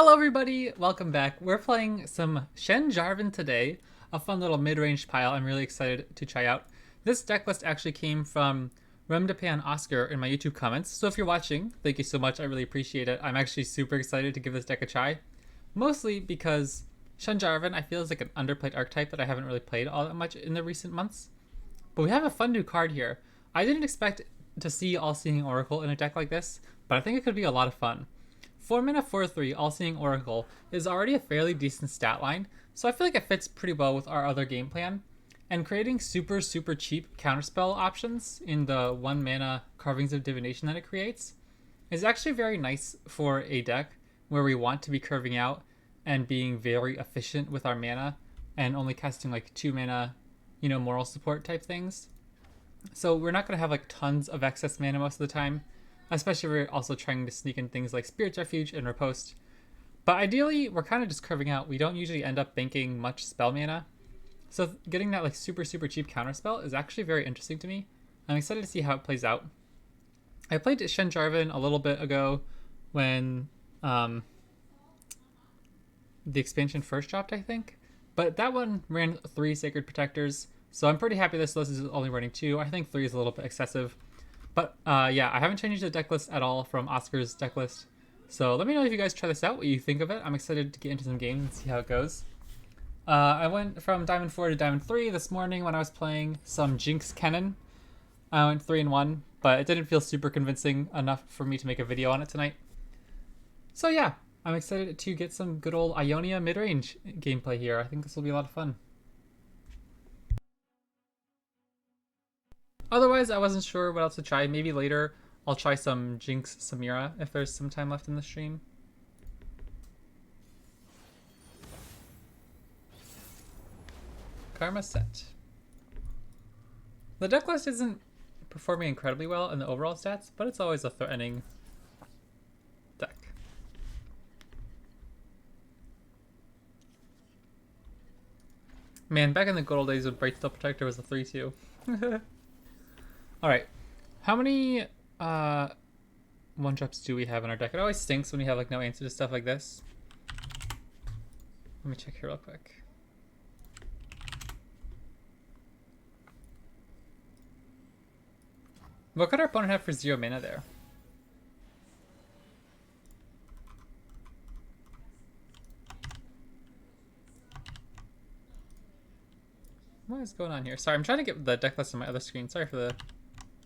Hello everybody, welcome back. We're playing some Shen Jarvan today, a fun little mid-range pile I'm really excited to try out. This deck list actually came from RymdapanOscar in my YouTube comments, so if you're watching, thank you so much, I really appreciate it. I'm actually super excited to give this deck a try, mostly because Shen Jarvan I feel is like an underplayed archetype that I haven't really played all that much in the recent months. But we have a fun new card here. I didn't expect to see All-Seeing Oracle in a deck like this, but I think it could be a lot of fun. 4 mana 4/3 All-Seeing Oracle is already a fairly decent stat line, so I feel like it fits pretty well with our other game plan. And creating super cheap counterspell options in the 1 mana Carvings of Divination that it creates is actually very nice for a deck where we want to be curving out and being very efficient with our mana and only casting like 2 mana, moral support type things. So we're not going to have like tons of excess mana most of the time, especially if we're also trying to sneak in things like Spirit's Refuge and Riposte. But ideally, we're kind of just curving out. We don't usually end up banking much spell mana. So getting that like super cheap counterspell is actually very interesting to me. I'm excited to see how it plays out. I played Shen Jarvan a little bit ago when the expansion first dropped, I think. But that one ran 3 Sacred Protectors, so I'm pretty happy this list is only running 2. I think 3 is a little bit excessive. But yeah, I haven't changed the deck list at all from Oscar's deck list. So let me know if you guys try this out, what you think of it. I'm excited to get into some games and see how it goes. I went from Diamond 4 to Diamond 3 this morning when I was playing some Jinx Kennen. I went 3-1, but it didn't feel super convincing enough for me to make a video on it tonight. So yeah, I'm excited to get some good old Ionia mid-range gameplay here. I think this will be a lot of fun. Otherwise, I wasn't sure what else to try. Maybe later I'll try some Jinx Samira if there's some time left in the stream. Karma Sett. The deck list isn't performing incredibly well in the overall stats, but it's always a threatening deck. Man, back in the good old days when Brightsteel Protector was a 3-2. Alright, how many 1-drops do we have in our deck? It always stinks when you have like no answer to stuff like this. Let me check here real quick. What could our opponent have for 0 mana there? What is going on here? Sorry, I'm trying to get the deck list on my other screen. Sorry for the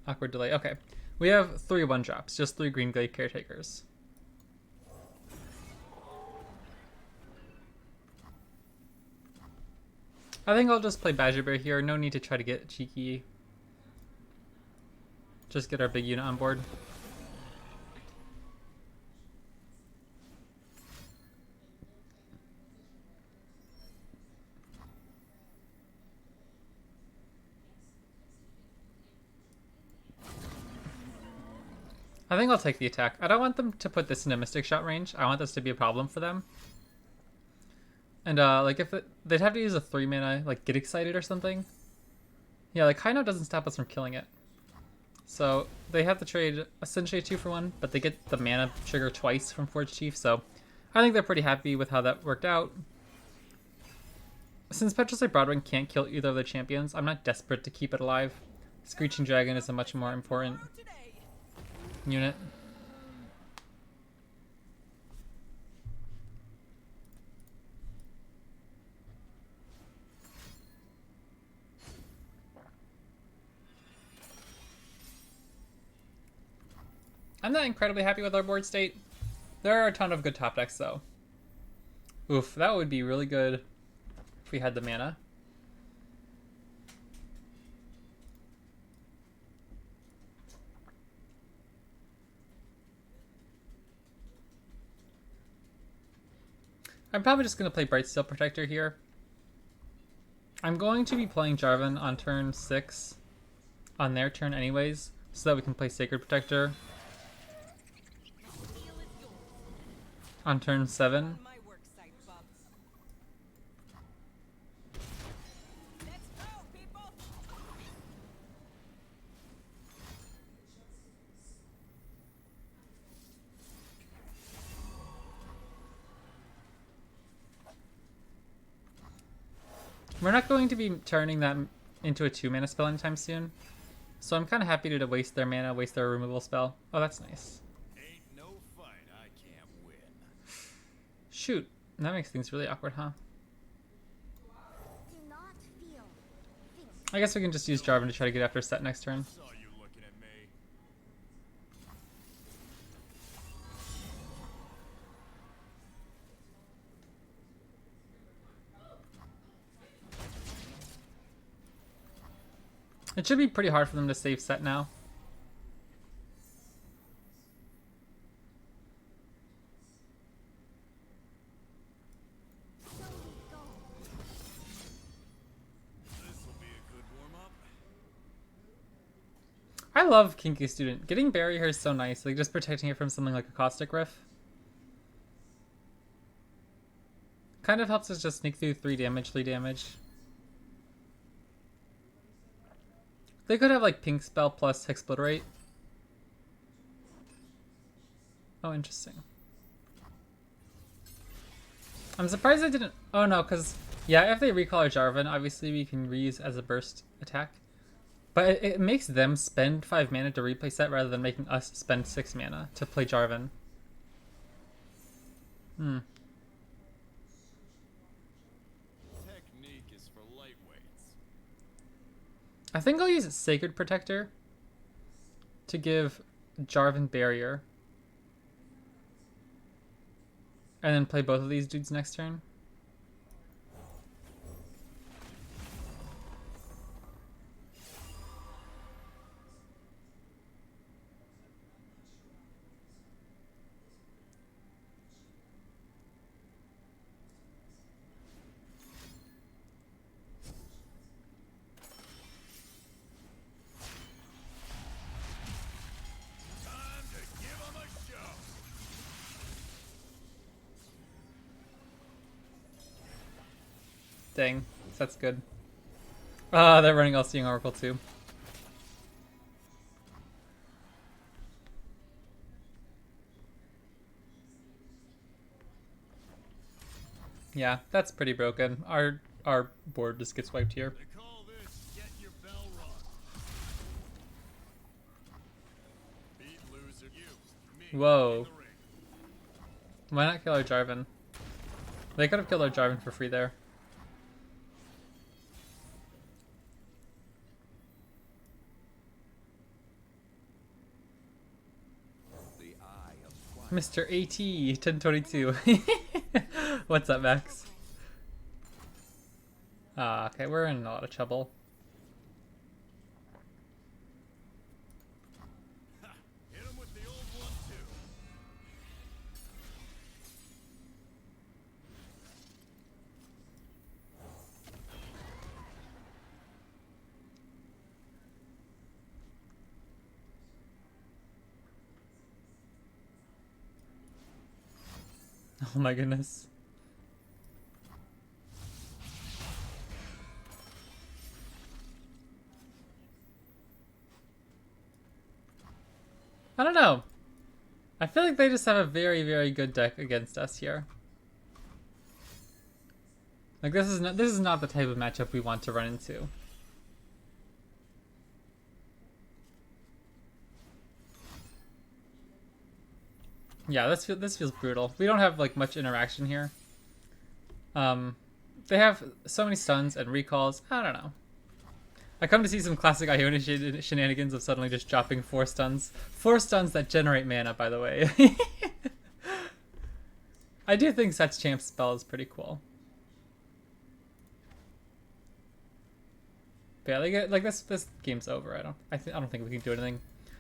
awkward delay. Okay, we have 3 1-drops, just 3 Green Glade Caretakers. I think I'll just play Badger Bear here. No need to try to get cheeky. Just get our big unit on board. I think I'll take the attack. I don't want them to put this in a Mystic Shot range. I want this to be a problem for them. And like if they'd have to use a 3 mana, like Get Excited or something. Yeah, like High Note doesn't stop us from killing it. So they have to trade essentially a 2-for-1, but they get the mana trigger twice from Forge Chief, so I think they're pretty happy with how that worked out. Since Petrosite Broadwing can't kill either of the champions, I'm not desperate to keep it alive. Screeching Dragon is a much more important unit. I'm not incredibly happy with our board state. There are a ton of good top decks though. Oof, that would be really good if we had the mana. I'm probably just going to play Brightsteel Protector here. I'm going to be playing Jarvan on turn 6 on their turn anyways, so that we can play Sacred Protector on turn 7. We're not going to be turning that into a 2-mana spell anytime soon. So I'm kind of happy to waste their mana, waste their removal spell. Oh, that's nice. Ain't no fight I can't win. Shoot. That makes things really awkward, huh? I guess we can just use Jarvan to try to get after Sett next turn. Saw you looking at me. It should be pretty hard for them to save Sett now. This'll be a good warm-up. I love Kinky Student. Getting Barrier here is so nice, like just protecting it from something like a Caustic Riff. Kind of helps us just sneak through 3 damage. They could have like Pink Spell plus Hexplorate. Oh, interesting. I'm surprised I didn't... Oh no, because... Yeah, if they recall our Jarvan, obviously we can reuse as a burst attack. But it makes them spend 5 mana to replay Sett rather than making us spend 6 mana to play Jarvan. Technique is for lightweights. I think I'll use Sacred Protector to give Jarvan Barrier. And then play both of these dudes next turn. Time to give 'em a show. Dang, that's good. Ah, they're running All-Seeing Oracle too. Yeah, that's pretty broken. Our board just gets wiped here. They call this getting your bell rung. Beat loser you. Me Whoa. in the ring. Why not kill our Jarvan? They could have killed our Jarvan for free there. The eye of Mr. AT 1022. What's up, Max? Ah, okay, we're in a lot of trouble. Hit 'em with the old one too. Oh my goodness. I don't know. I feel like they just have a very, very good deck against us here. Like this is not the type of matchup we want to run into. Yeah, this feels brutal. We don't have like much interaction here. They have so many stuns and recalls. I don't know. I come to see some classic Iona shenanigans of suddenly just dropping 4 stuns. 4 stuns that generate mana, by the way. I do think Sett's Champ's spell is pretty cool. But yeah, they get like this game's over. I don't think we can do anything.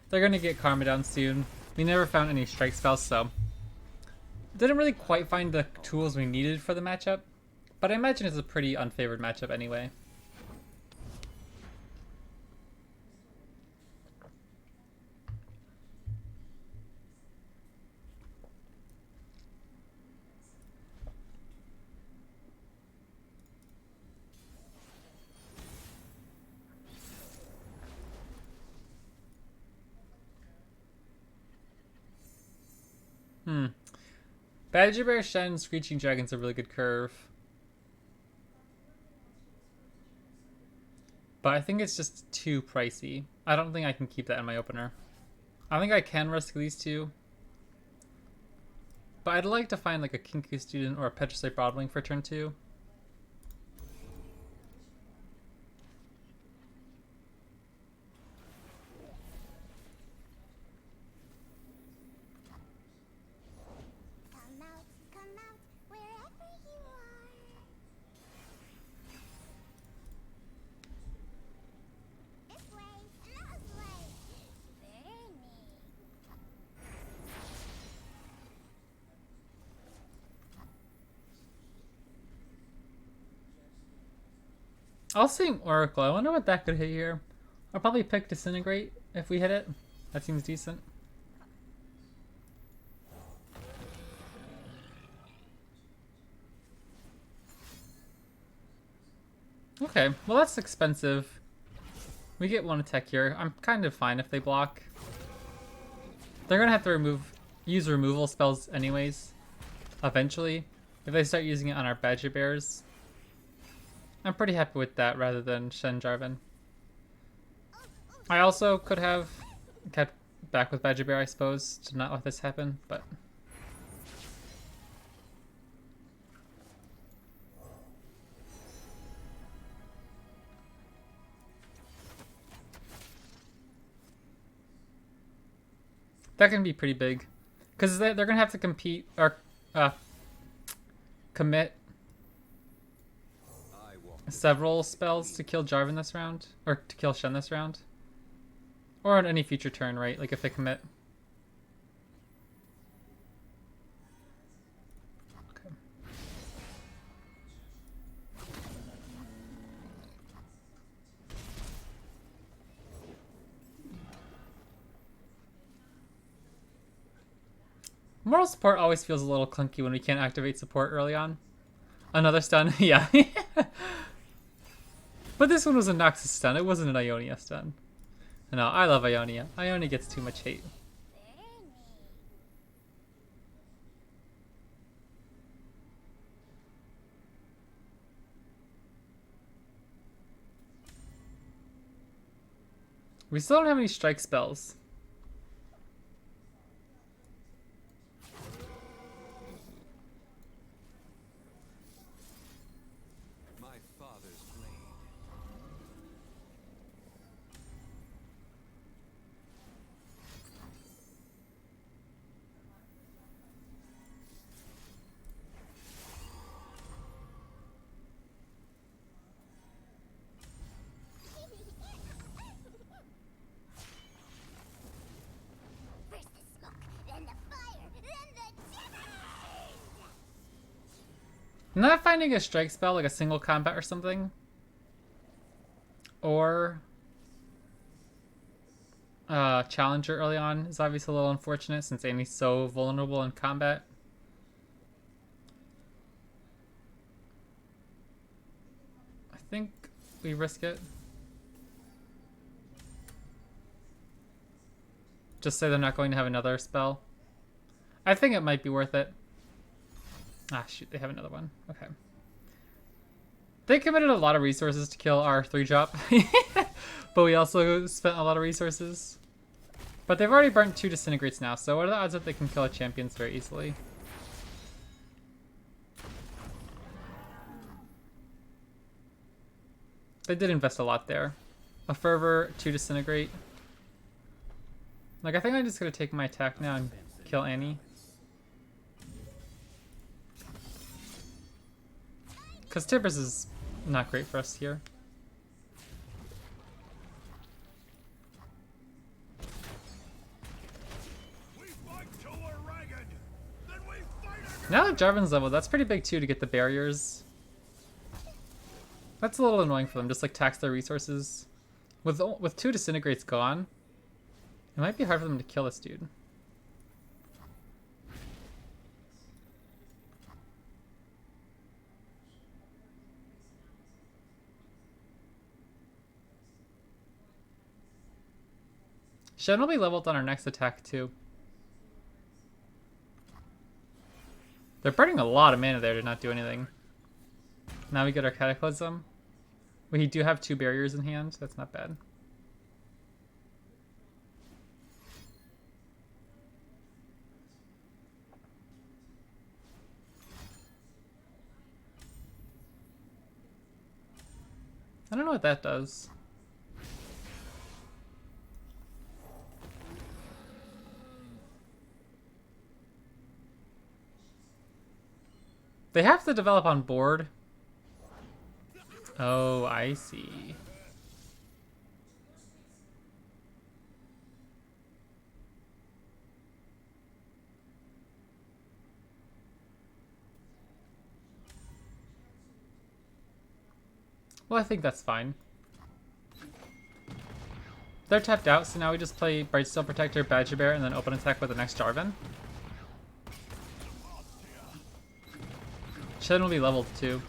They're gonna get Karma down soon. We never found any strike spells, so didn't really quite find the tools we needed for the matchup. But I imagine it's a pretty unfavored matchup anyway. Badger Bear, Shen, Screeching Dragon's a really good curve. But I think it's just too pricey. I don't think I can keep that in my opener. I think I can risk these two. But I'd like to find like a Kinku student or a Petricite Broadwing for turn 2. Come out, wherever you are. This way, this way. Burning. I'll sing Oracle. I wonder what that could hit here. I'll probably pick Disintegrate if we hit it. That seems decent. Okay, well that's expensive. We get one attack here. I'm kind of fine if they block. They're gonna have to use removal spells anyways, eventually, if they start using it on our Badger Bears. I'm pretty happy with that rather than Shen Jarvan. I also could have kept back with Badger Bear, I suppose, to not let this happen, but... that can be pretty big. Because they're going to have to compete, or commit several spells to kill Jarvan this round, or to kill Shen this round. Or on any future turn, right? Like if they commit. Okay. Moral support always feels a little clunky when we can't activate support early on. Another stun, yeah. But this one was a Noxus stun, it wasn't an Ionia stun. No, I love Ionia. Ionia gets too much hate. We still don't have any strike spells. My father's blade. First the smoke, then the fire, then the dividend! Not finding a strike spell, like a single combat or something. Or Challenger early on is obviously a little unfortunate since Amy's so vulnerable in combat. I think we risk it. Just say they're not going to have another spell. I think it might be worth it. Ah, shoot, they have another one. Okay. They committed a lot of resources to kill our 3-drop. But we also spent a lot of resources. But they've already burnt 2 Disintegrates now, so what are the odds that they can kill our champions very easily? They did invest a lot there. A Fervor, 2 Disintegrate. Like, I think I'm just gonna take my attack now and kill Annie. Because Tibbers is not great for us here. We fight till we're ragged. Then we fight again. Now that Jarvan's level, that's pretty big too to get the barriers. That's a little annoying for them, just like tax their resources. With 2 Disintegrates gone, it might be hard for them to kill this dude. Shen will be leveled on our next attack too. They're burning a lot of mana there to not do anything. Now we get our Cataclysm. We do have 2 barriers in hand. That's not bad. I don't know what that does. They have to develop on board. Oh, I see. Well, I think that's fine. They're tapped out, so now we just play Brightsteel Protector, Badger Bear, and then open attack with the next Jarvan. Shen will be leveled too.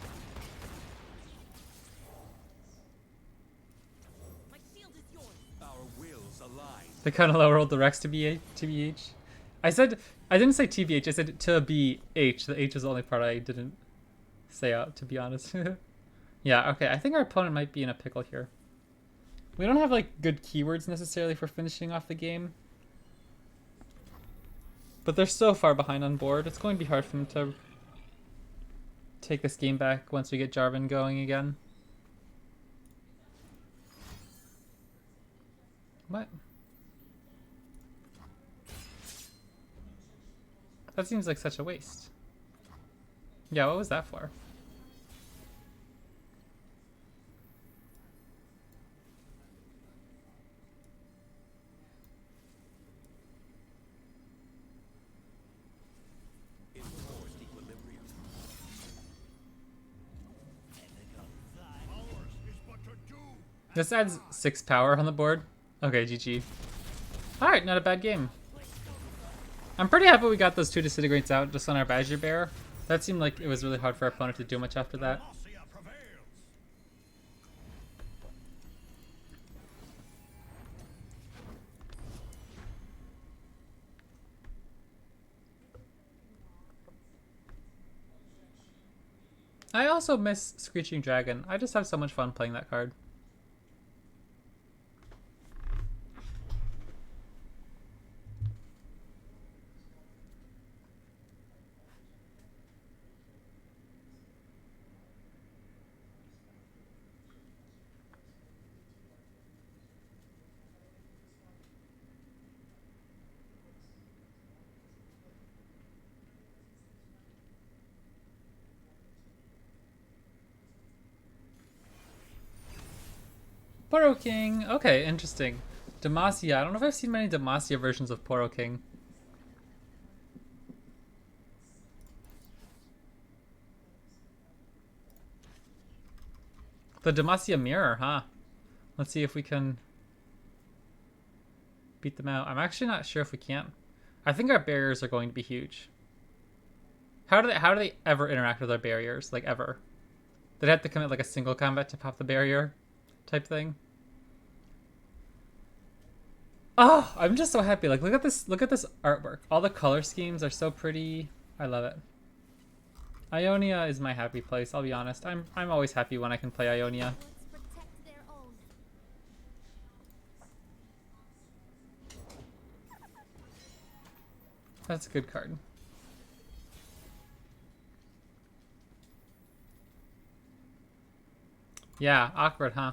They kind of lowered the Rex to TBH. I didn't say TBH, I said to BH. The H is the only part I didn't say out, to be honest. Yeah, okay, I think our opponent might be in a pickle here. We don't have like good keywords necessarily for finishing off the game. But they're so far behind on board, it's going to be hard for them to take this game back once we get Jarvan going again. What? That seems like such a waste. Yeah, what was that for? This adds 6 power on the board. Okay, GG. Alright, not a bad game. I'm pretty happy we got those 2 disintegrates out just on our Badger Bear. That seemed like it was really hard for our opponent to do much after that. Demacia prevails. I also miss Screeching Dragon. I just have so much fun playing that card. Poro King. Okay, interesting. Demacia. I don't know if I've seen many Demacia versions of Poro King. The Demacia mirror, huh? Let's see if we can beat them out. I'm actually not sure if we can. I think our barriers are going to be huge. How do they ever interact with our barriers? Like ever? They'd have to commit like a single combat to pop the barrier type thing. Oh, I'm just so happy. Like look at this artwork. All the color schemes are so pretty. I love it. Ionia is my happy place, I'll be honest. I'm always happy when I can play Ionia. Let's protect their own. That's a good card. Yeah, awkward, huh?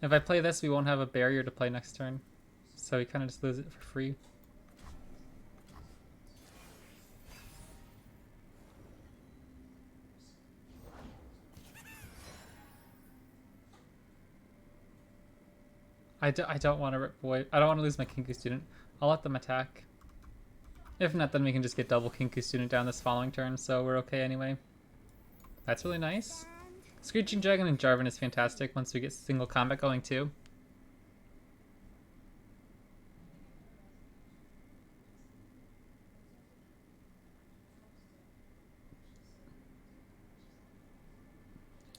If I play this, we won't have a barrier to play next turn. So we kind of just lose it for free. I don't want to rip away. I don't want to lose my Kinku student. I'll let them attack. If not, then we can just get double Kinku student down this following turn, so we're okay anyway. That's really nice. Screeching Dragon and Jarvan is fantastic once we get single combat going too.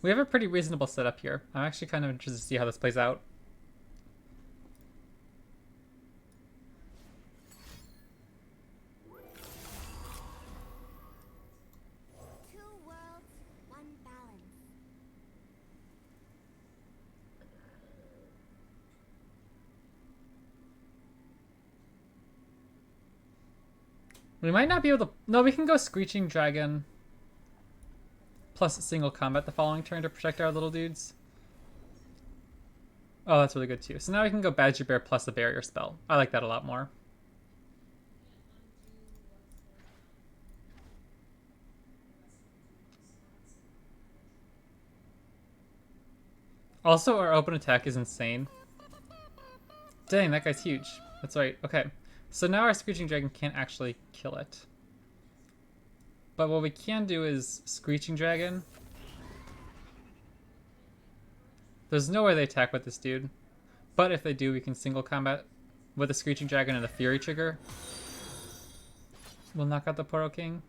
We have a pretty reasonable setup here. I'm actually kind of interested to see how this plays out. We might not be able to... No, we can go Screeching Dragon plus single combat the following turn to protect our little dudes. Oh, that's really good too. So now we can go Badger Bear plus a barrier spell. I like that a lot more. Also, our open attack is insane. Dang, that guy's huge. That's right. Okay. So now our Screeching Dragon can't actually kill it. But what we can do is Screeching Dragon. There's no way they attack with this dude. But if they do, we can single combat with a Screeching Dragon and a Fury trigger. We'll knock out the Poro King.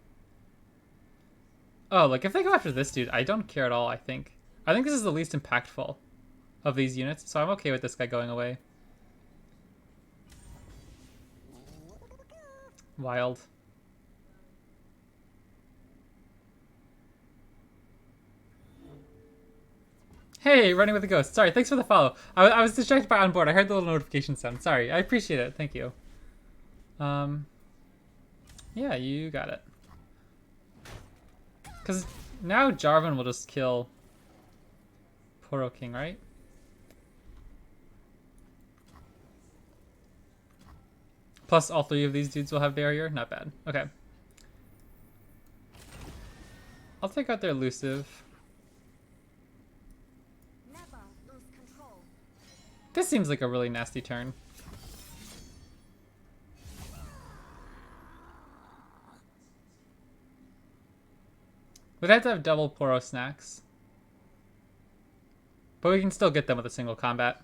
Oh, like if they go after this dude, I don't care at all, I think. I think this is the least impactful of these units, so I'm okay with this guy going away. Wild. Hey, running with a ghost. Sorry, thanks for the follow. I was distracted by onboard. I heard the little notification sound. Sorry, I appreciate it. Thank you. Yeah, you got it. Because now Jarvan will just kill Poro King, right? Plus all three of these dudes will have barrier. Not bad. Okay. I'll take out their elusive. This seems like a really nasty turn. We'd have to have double Poro snacks. But we can still get them with a single combat.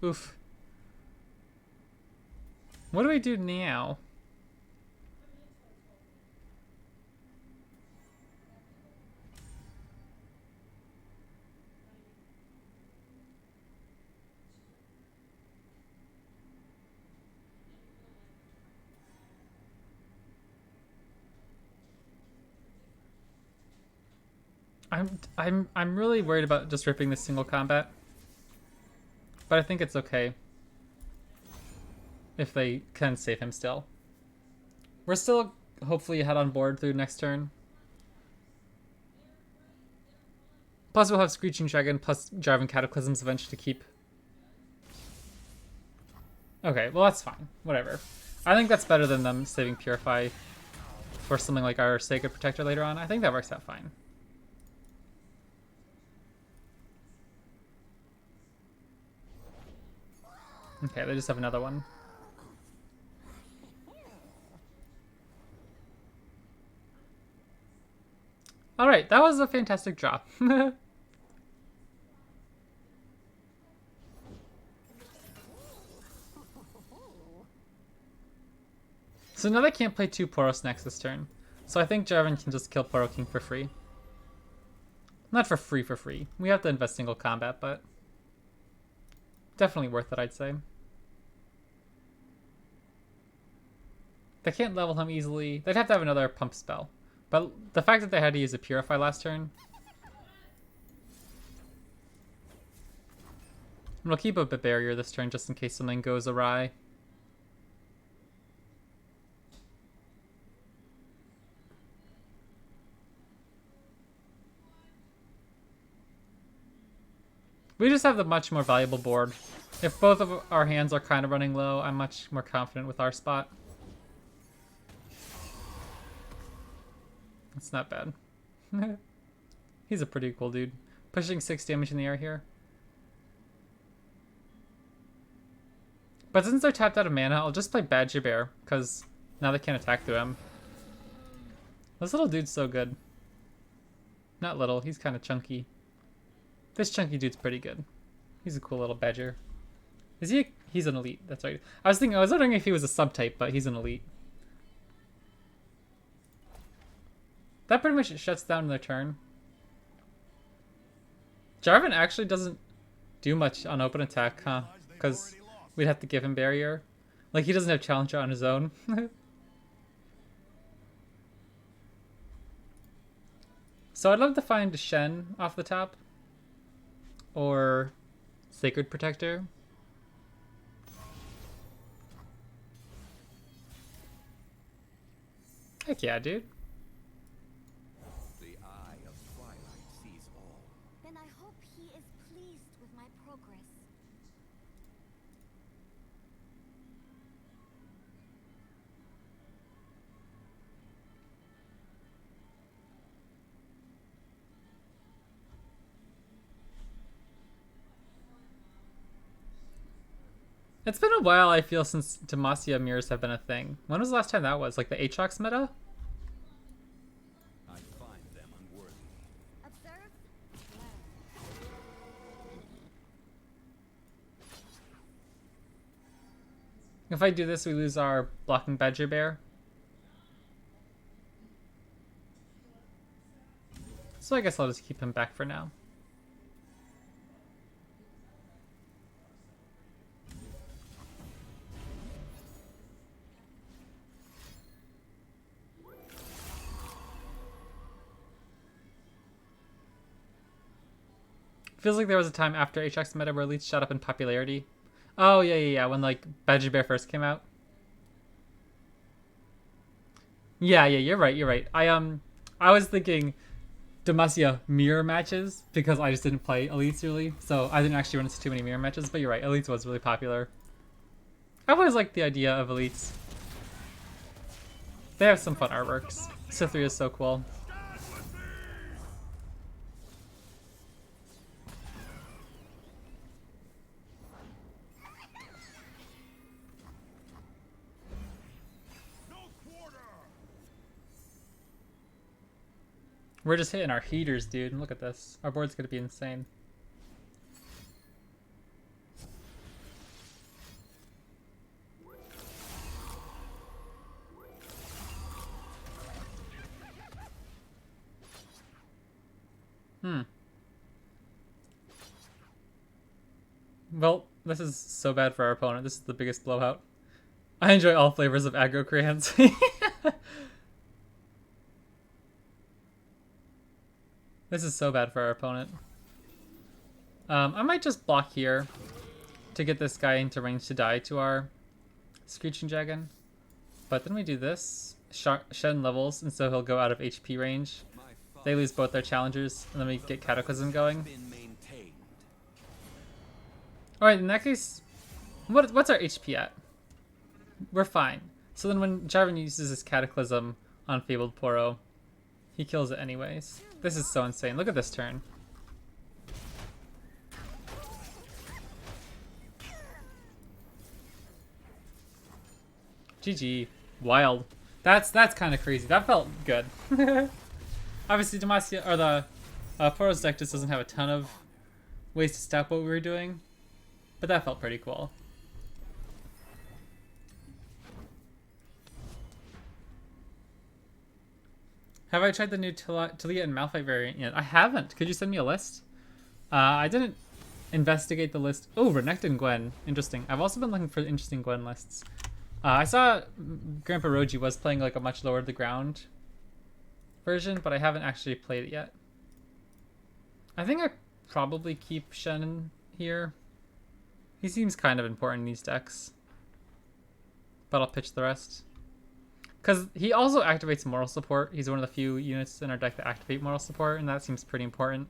Oof. What do we do now? I'm really worried about just ripping this single combat. But I think it's okay if they can save him still. We're still hopefully ahead on board through next turn. Plus we'll have Screeching Dragon plus Jarvan Cataclysms eventually to keep. Okay, well that's fine. Whatever. I think that's better than them saving Purify for something like our Sacred Protector later on. I think that works out fine. Okay, they just have another one. Alright, that was a fantastic draw. So now they can't play two Poro Snacks this turn. So I think Jarvan can just kill Poro King for free. Not for free. We have to invest single combat, but definitely worth it, I'd say. They can't level him easily. They'd have to have another pump spell. But the fact that they had to use a Purify last turn. I'm gonna keep up a barrier this turn just in case something goes awry. We just have the much more valuable board. If both of our hands are kind of running low, I'm much more confident with our spot. It's not bad. He's a pretty cool dude. Pushing 6 damage in the air here. But since they're tapped out of mana, I'll just play Badger Bear, because now they can't attack through him. This little dude's so good. Not little, he's kind of chunky. This chunky dude's pretty good. He's a cool little badger. Is he? He's an elite, that's right. I was wondering if he was a subtype, but he's an elite. That pretty much shuts down their turn. Jarvan actually doesn't do much on open attack, huh? Because we'd have to give him barrier. Like, he doesn't have challenger on his own. So I'd love to find Shen off the top. Or Sacred Protector. Heck yeah, dude. The eye of twilight sees all. Then I hope he is pleased with my progress. It's been a while, I feel, since Demacia mirrors have been a thing. When was the last time that was? Like the Aatrox meta? I find them unworthy. Observe, learn. If I do this, we lose our blocking Badger Bear. So I guess I'll just keep him back for now. Feels like there was a time after Aatrox meta where elites shot up in popularity. Oh yeah, when like Badger Bear first came out. Yeah, you're right. I was thinking Demacia mirror matches because I just didn't play elites really, so I didn't actually run into too many mirror matches. But you're right, elites was really popular. I've always liked the idea of elites. They have some fun artworks. Sith3 is so cool. We're just hitting our heaters, dude. Look at this. Our board's gonna be insane. Well, this is so bad for our opponent. This is the biggest blowout. I enjoy all flavors of aggro crayons. This is so bad for our opponent. I might just block here to get this guy into range to die to our Screeching Dragon. But then we do this. Shen levels, and so he'll go out of HP range. They lose both their challengers, and then we get Cataclysm going. Alright, in that case, what's our HP at? We're fine. So then when Jarvan uses his Cataclysm on Fabled Poro, he kills it anyways. This is so insane. Look at this turn. GG. Wild. That's kind of crazy. That felt good. Obviously, Demacia, or the Poro's deck just doesn't have a ton of ways to stop what we were doing, but that felt pretty cool. Have I tried the new Taliyah and Malphite variant yet? I haven't. Could you send me a list? I didn't investigate the list. Oh, Renekton Gwen. Interesting. I've also been looking for interesting Gwen lists. I saw Grandpa Roji was playing like a much lower to the ground version, but I haven't actually played it yet. I think I probably keep Shen here. He seems kind of important in these decks. But I'll pitch the rest. Because he also activates moral support. He's one of the few units in our deck that activate moral support, and that seems pretty important.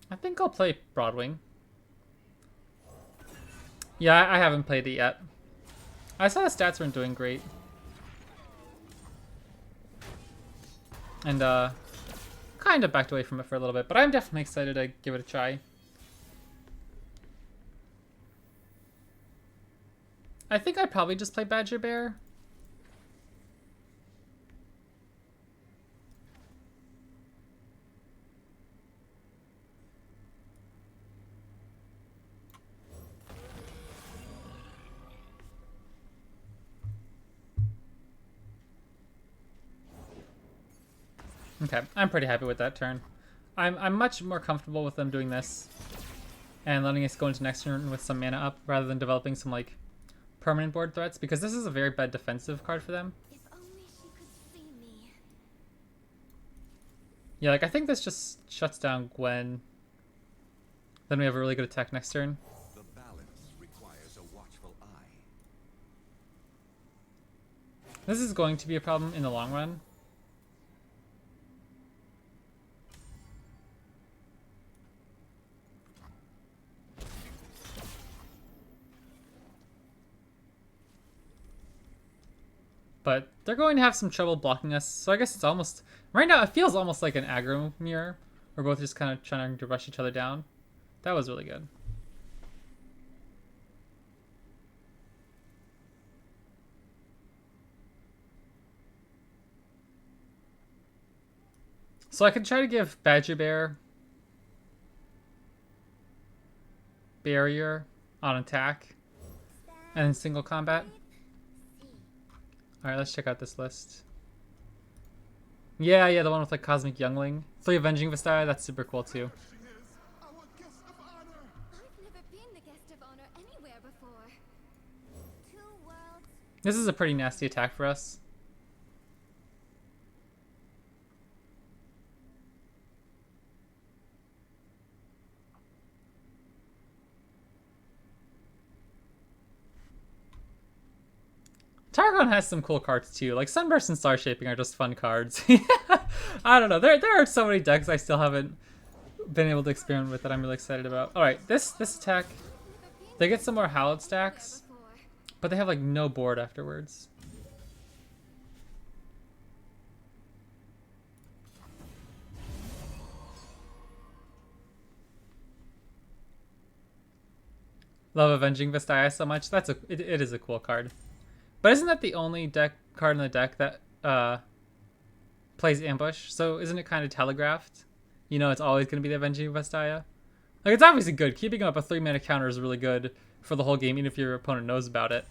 I think I'll play Broadwing. Yeah, I haven't played it yet. I saw the stats weren't doing great. And kind of backed away from it for a little bit, but I'm definitely excited to give it a try. I think I'd probably just play Badger Bear. Okay, I'm pretty happy with that turn. I'm much more comfortable with them doing this and letting us go into next turn with some mana up rather than developing some like permanent board threats, because this is a very bad defensive card for them. If only she could see me. Yeah, like I think this just shuts down Gwen. Then we have a really good attack next turn. The balance requires a watchful eye. This is going to be a problem in the long run. But they're going to have some trouble blocking us, so I guess it's almost... Right now, it feels almost like an aggro mirror. We're both just kind of trying to rush each other down. That was really good. So I could try to give Badger Bear barrier on attack and in single combat. Alright, let's check out this list. Yeah, the one with like Cosmic Youngling. 3 Avenging Vistaya, that's super cool too. She is our guest of honor. I've never been the guest of honor anywhere before. 2 worlds. This is a pretty nasty attack for us. Targon has some cool cards too. Like Sunburst and Star Shaping are just fun cards. I don't know. There are so many decks I still haven't been able to experiment with that I'm really excited about. Alright, this attack, they get some more Hallowed stacks, but they have like no board afterwards. Love Avenging Vistaya so much. It is a cool card. But isn't that the only card in the deck that plays Ambush? So isn't it kind of telegraphed? You know, it's always going to be the Avenging Vistaya. Like, it's obviously good. Keeping up a 3-mana counter is really good for the whole game, even if your opponent knows about it.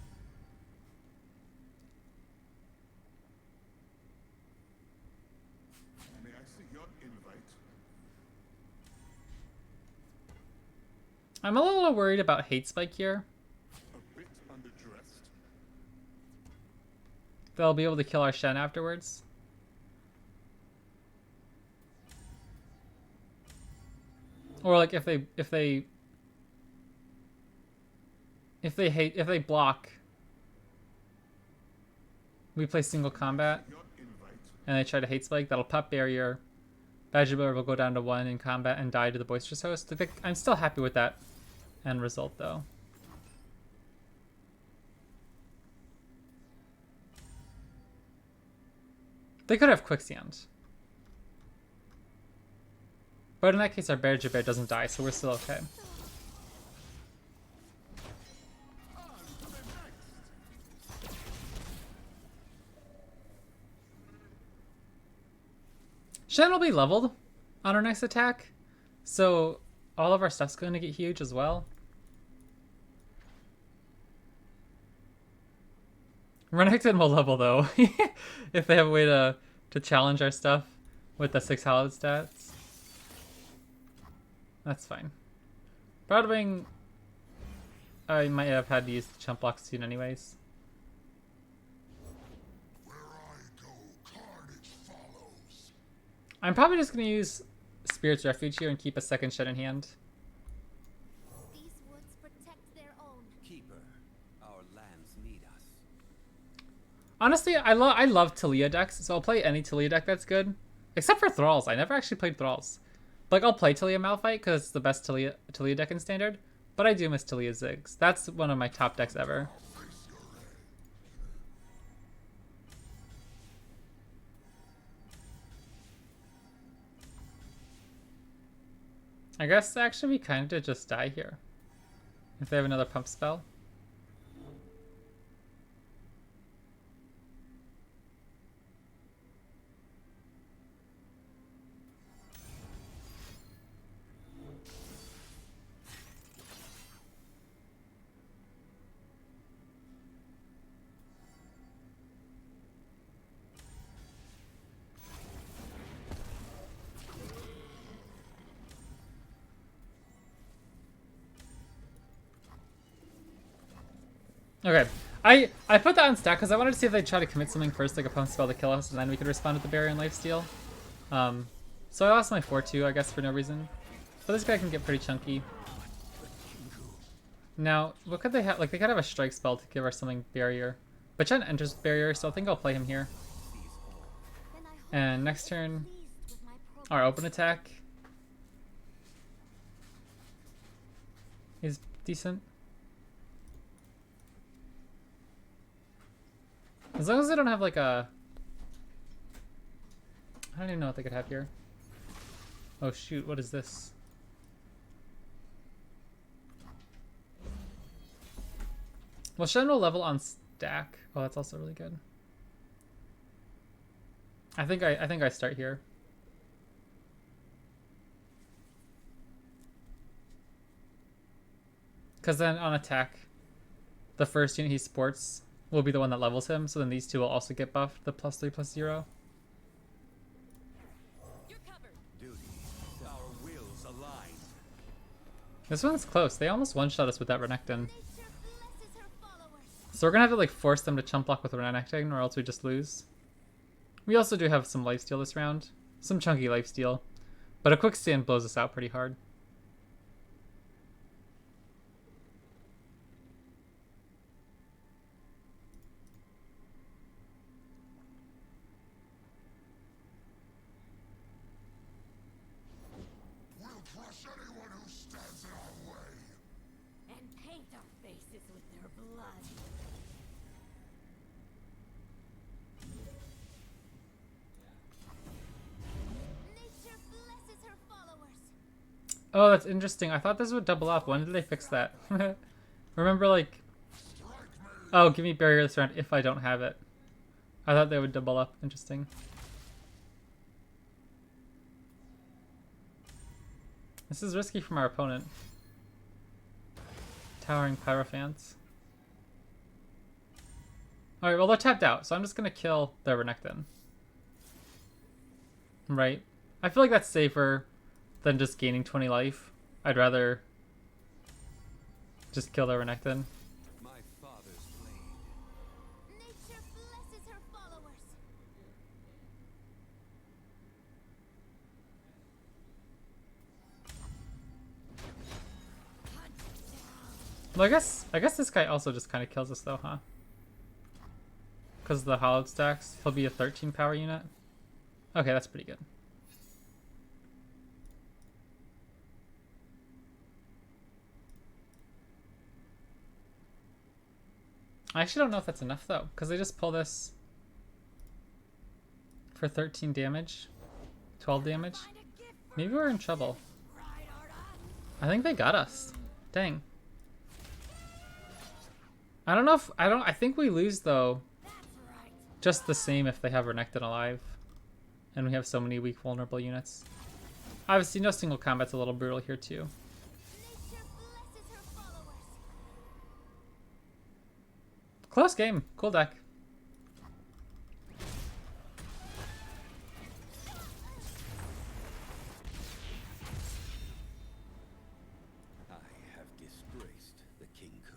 May I see your invite? I'm a little worried about Hate Spike here. A bit underdressed. They'll be able to kill our Shen afterwards. Or like if they block, we play single combat Your invite. and they try to Hate Spike, that'll pop barrier. Badger Bear will go down to 1 in combat and die to the Boisterous Host. I'm still happy with that end result though. They could have Quicksand. But in that case, our Badger Bear doesn't die, so we're still okay. Shen will be leveled on our next attack, so all of our stuff's going to get huge as well. Renekton will level though, if they have a way to challenge our stuff with the 6 Hallowed stats. That's fine. Broadwing, I might have had to use the chump block soon anyways. Where I go, carnage follows. I'm probably just going to use Spirit's Refuge here and keep a second Shen in hand. These woods protect their own. Keeper, our lands need us. Honestly, I love Taliyah decks, so I'll play any Taliyah deck that's good. Except for Thralls. I never actually played Thralls. Like, I'll play Taliyah Malphite because it's the best Taliyah deck in Standard, but I do miss Taliyah Ziggs. That's one of my top decks ever. I guess actually we kind of just die here. If they have another pump spell. Okay. I put that on stack because I wanted to see if they'd try to commit something first, like a pump spell to kill us, and then we could respond with the barrier and lifesteal. So I lost my 4-2, I guess, for no reason. But this guy can get pretty chunky. Now, what could they have? Like, they could have a strike spell to give us something barrier. But Shen enters barrier, so I think I'll play him here. And next turn, our open attack is decent. As long as they don't have like a... I don't even know what they could have here. Oh shoot, what is this? Well, Shen will level on stack. Oh, that's also really good. I think I start here. Because then on attack, the first unit he sports will be the one that levels him, so then these two will also get buffed, the +3/+0. You're covered. Duty. Our wills align. This one's close. They almost one-shot us with that Renekton. So we're gonna have to like force them to chump block with Renekton, or else we just lose. We also do have some lifesteal this round. Some chunky lifesteal. But a quicksand blows us out pretty hard. We'll crush anyone who stands in our way. And paint our faces with their blood. Nature blesses her followers. Oh, that's interesting. I thought this would double up. When did they fix that? Remember, like... Oh, give me barrier this round if I don't have it. I thought they would double up. Interesting. This is risky from our opponent. Towering Pyrophants. Alright, well they're tapped out, so I'm just gonna kill their Renekton. Right? I feel like that's safer than just gaining 20 life. I'd rather just kill their Renekton. My father's blade. Nature blesses her followers. Well, I guess this guy also just kind of kills us though, huh? Because of the Hallowed stacks, he'll be a 13 power unit. Okay, that's pretty good. I actually don't know if that's enough though, because they just pull this for 13 damage, 12 damage. Maybe we're in trouble. I think they got us. Dang. I don't know if I think we lose though. Just the same if they have Renekton alive, and we have so many weak vulnerable units. Obviously, no single combat's a little brutal here too. Nature blesses her followers. Close game. Cool deck. I have disgraced the Kinku.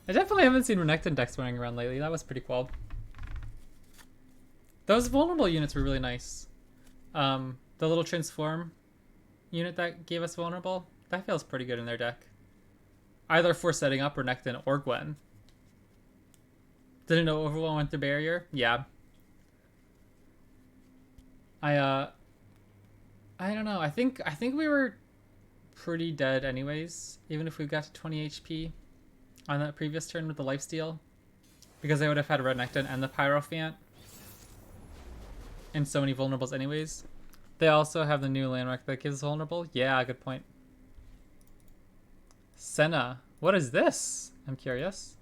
I definitely haven't seen Renekton decks running around lately. That was pretty cool. Those vulnerable units were really nice. The little transform unit that gave us vulnerable, that feels pretty good in their deck. Either for setting up Renekton or Gwen. Didn't know Overwhelm went through barrier? Yeah. I don't know. I think we were pretty dead anyways, even if we got to 20 HP on that previous turn with the lifesteal, because they would have had Renekton and the Pyrophant and so many vulnerables anyways. They also have the new landmark that gives vulnerable. Yeah, good point. Senna. What is this? I'm curious.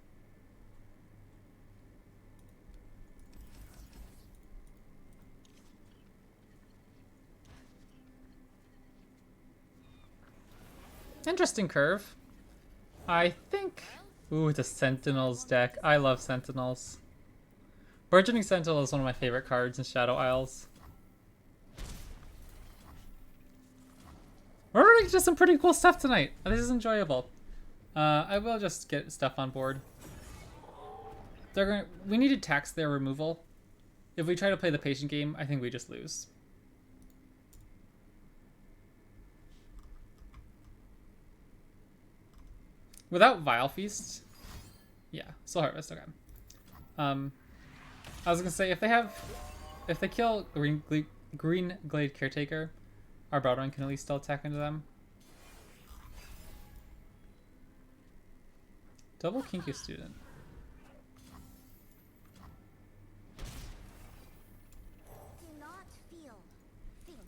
Interesting curve. I think... Ooh, the Sentinels deck. I love Sentinels. Burgeoning Sentinel is one of my favorite cards in Shadow Isles. running into some pretty cool stuff tonight. This is enjoyable. I will just get stuff on board. We need to tax their removal. If we try to play the patient game, I think we just lose. Without Vile Feast, yeah, Soul Harvest. Okay. I was gonna say if they kill Green Glade Caretaker, our Broadwing can at least still attack into them. Double Kinky Student. Do not feel. Think.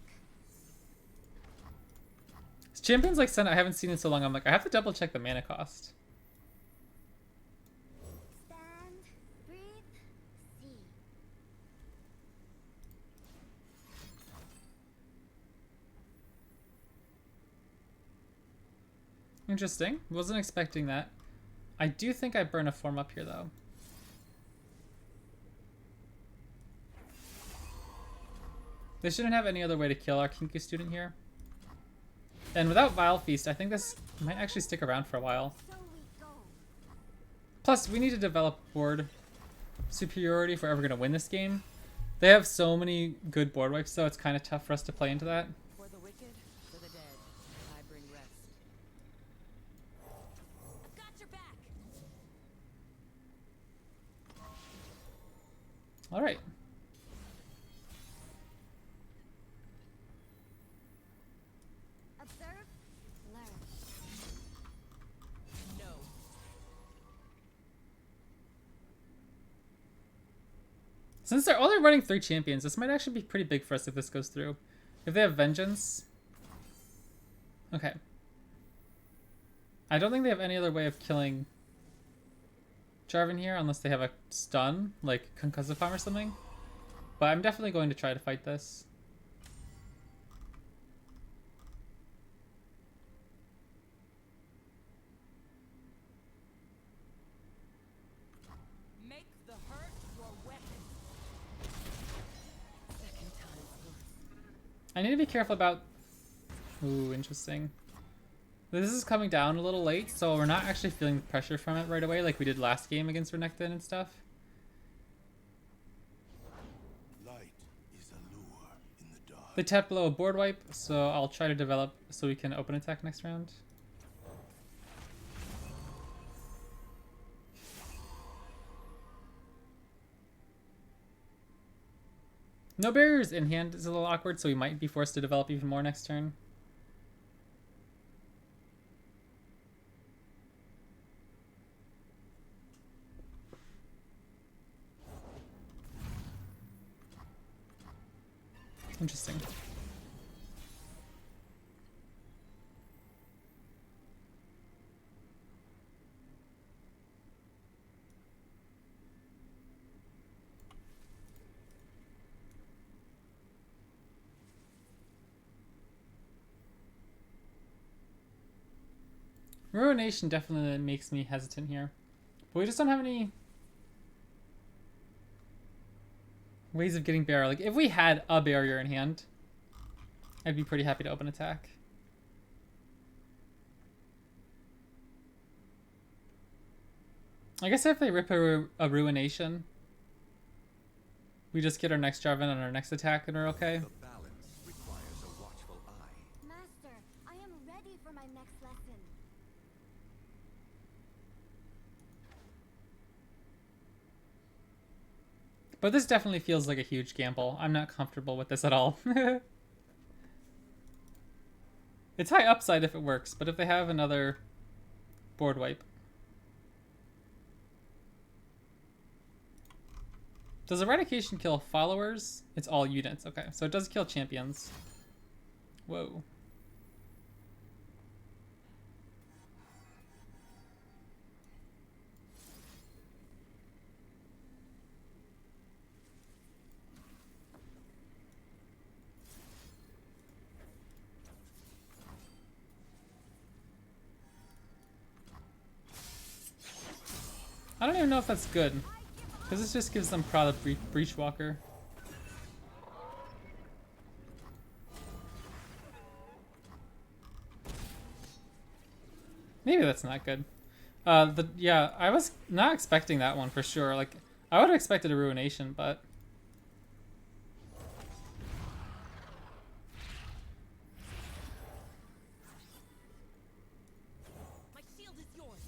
Champions like Sett I haven't seen in so long. I'm like, I have to double check the mana cost. Stand. Breathe. See. Interesting. Wasn't expecting that. I do think I burn a form up here though. They shouldn't have any other way to kill our Kinky Student here. And without Vile Feast, I think this might actually stick around for a while. So we go. Plus, we need to develop board superiority if we're ever going to win this game. They have so many good board wipes, so it's kind of tough for us to play into that. For the wicked, for the dead, I bring rest. I've got your back. All right. Observe. Learn. No. Since they're only running 3 champions, this might actually be pretty big for us if this goes through. If they have Vengeance... Okay. I don't think they have any other way of killing Jarvan here, unless they have a stun, like Concussive Palm or something. But I'm definitely going to try to fight this. Make the hurt your weapon. Second time. I need to be careful about... Ooh, interesting. This is coming down a little late, so we're not actually feeling the pressure from it right away like we did last game against Renekton and stuff. Light is a lure in the dark. They tap below a board wipe, so I'll try to develop so we can open attack next round. No barriers in hand is a little awkward, so we might be forced to develop even more next turn. Interesting. Ruination definitely makes me hesitant here. But we just don't have any ways of getting barrier. Like, if we had a barrier in hand, I'd be pretty happy to open attack. I guess if they rip a Ruination, we just get our next Jarvan on our next attack and we're okay. The balance requires a watchful eye. Master, I am ready for my next lesson. But this definitely feels like a huge gamble. I'm not comfortable with this at all. It's high upside if it works, but if they have another board wipe. Does Eradication kill followers? It's all units. Okay, so it does kill champions. Whoa. I don't even know if that's good, because this just gives them Prod of Breachwalker. Maybe that's not good. Yeah, I was not expecting that one for sure. Like, I would have expected a Ruination, but... My shield is yours.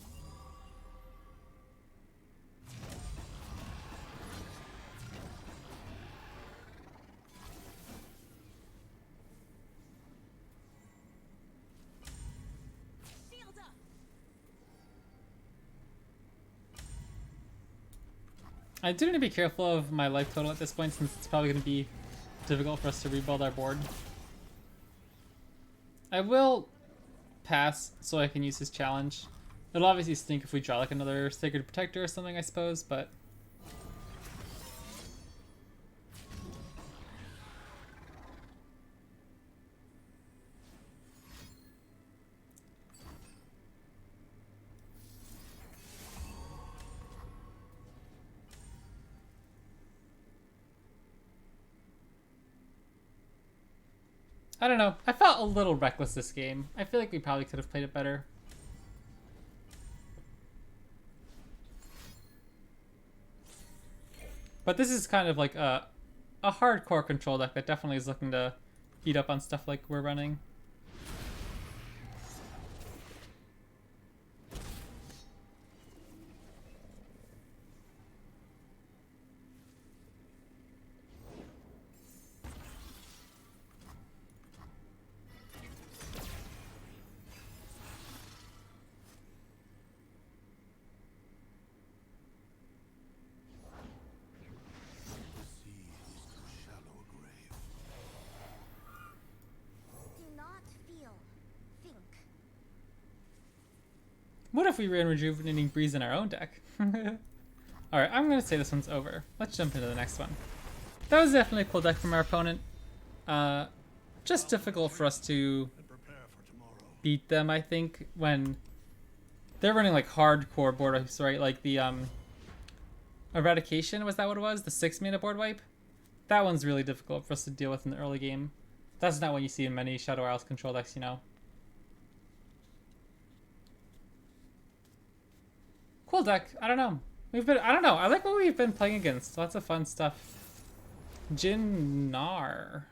Shield up. I do need to be careful of my life total at this point, since it's probably going to be difficult for us to rebuild our board. I will pass so I can use his challenge. It'll obviously stink if we draw like another Sacred Protector or something, I suppose, but... I don't know. I felt a little reckless this game. I feel like we probably could have played it better. But this is kind of like a hardcore control deck that definitely is looking to eat up on stuff like we're running. The sea is too shallow a grave. Do not feel. Think. What if we ran Rejuvenating Breeze in our own deck? Alright, I'm going to say this one's over. Let's jump into the next one. That was definitely a cool deck from our opponent. Just difficult for us to And prepare for tomorrow. beat them, I think, when they're running like hardcore board wipes, right? Like the Eradication, was that what it was? The 6-mana board wipe? That one's really difficult for us to deal with in the early game. That's not what you see in many Shadow Isles control decks, you know. Cool deck. I don't know. I don't know. I like what we've been playing against. Lots of fun stuff. Gnar.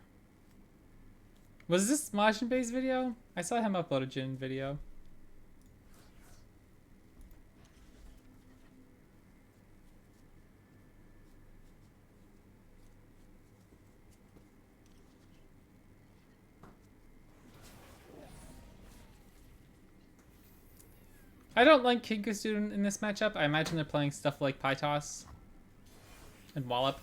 Was this Majin Bay's video? I saw him upload a Jhin video. I don't like Kinkastu in this matchup. I imagine they're playing stuff like Pie Toss and Wallop.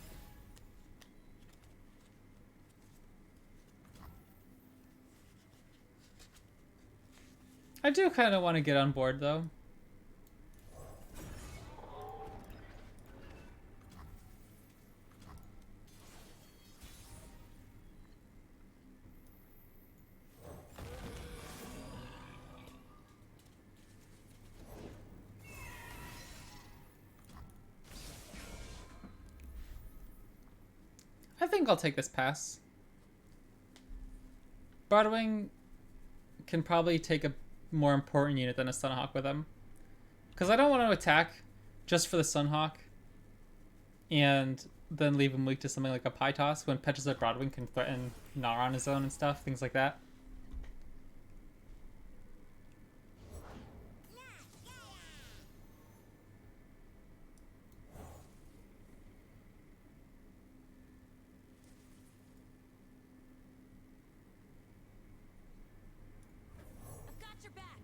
I do kind of want to get on board, though. I think I'll take this pass. Broadwing can probably take a more important unit than a Sunhawk with him. Because I don't want to attack just for the Sunhawk and then leave him weak to something like a Pie Toss when Petrified Broadwing can threaten Gnar on his own and stuff, things like that. I've got your back.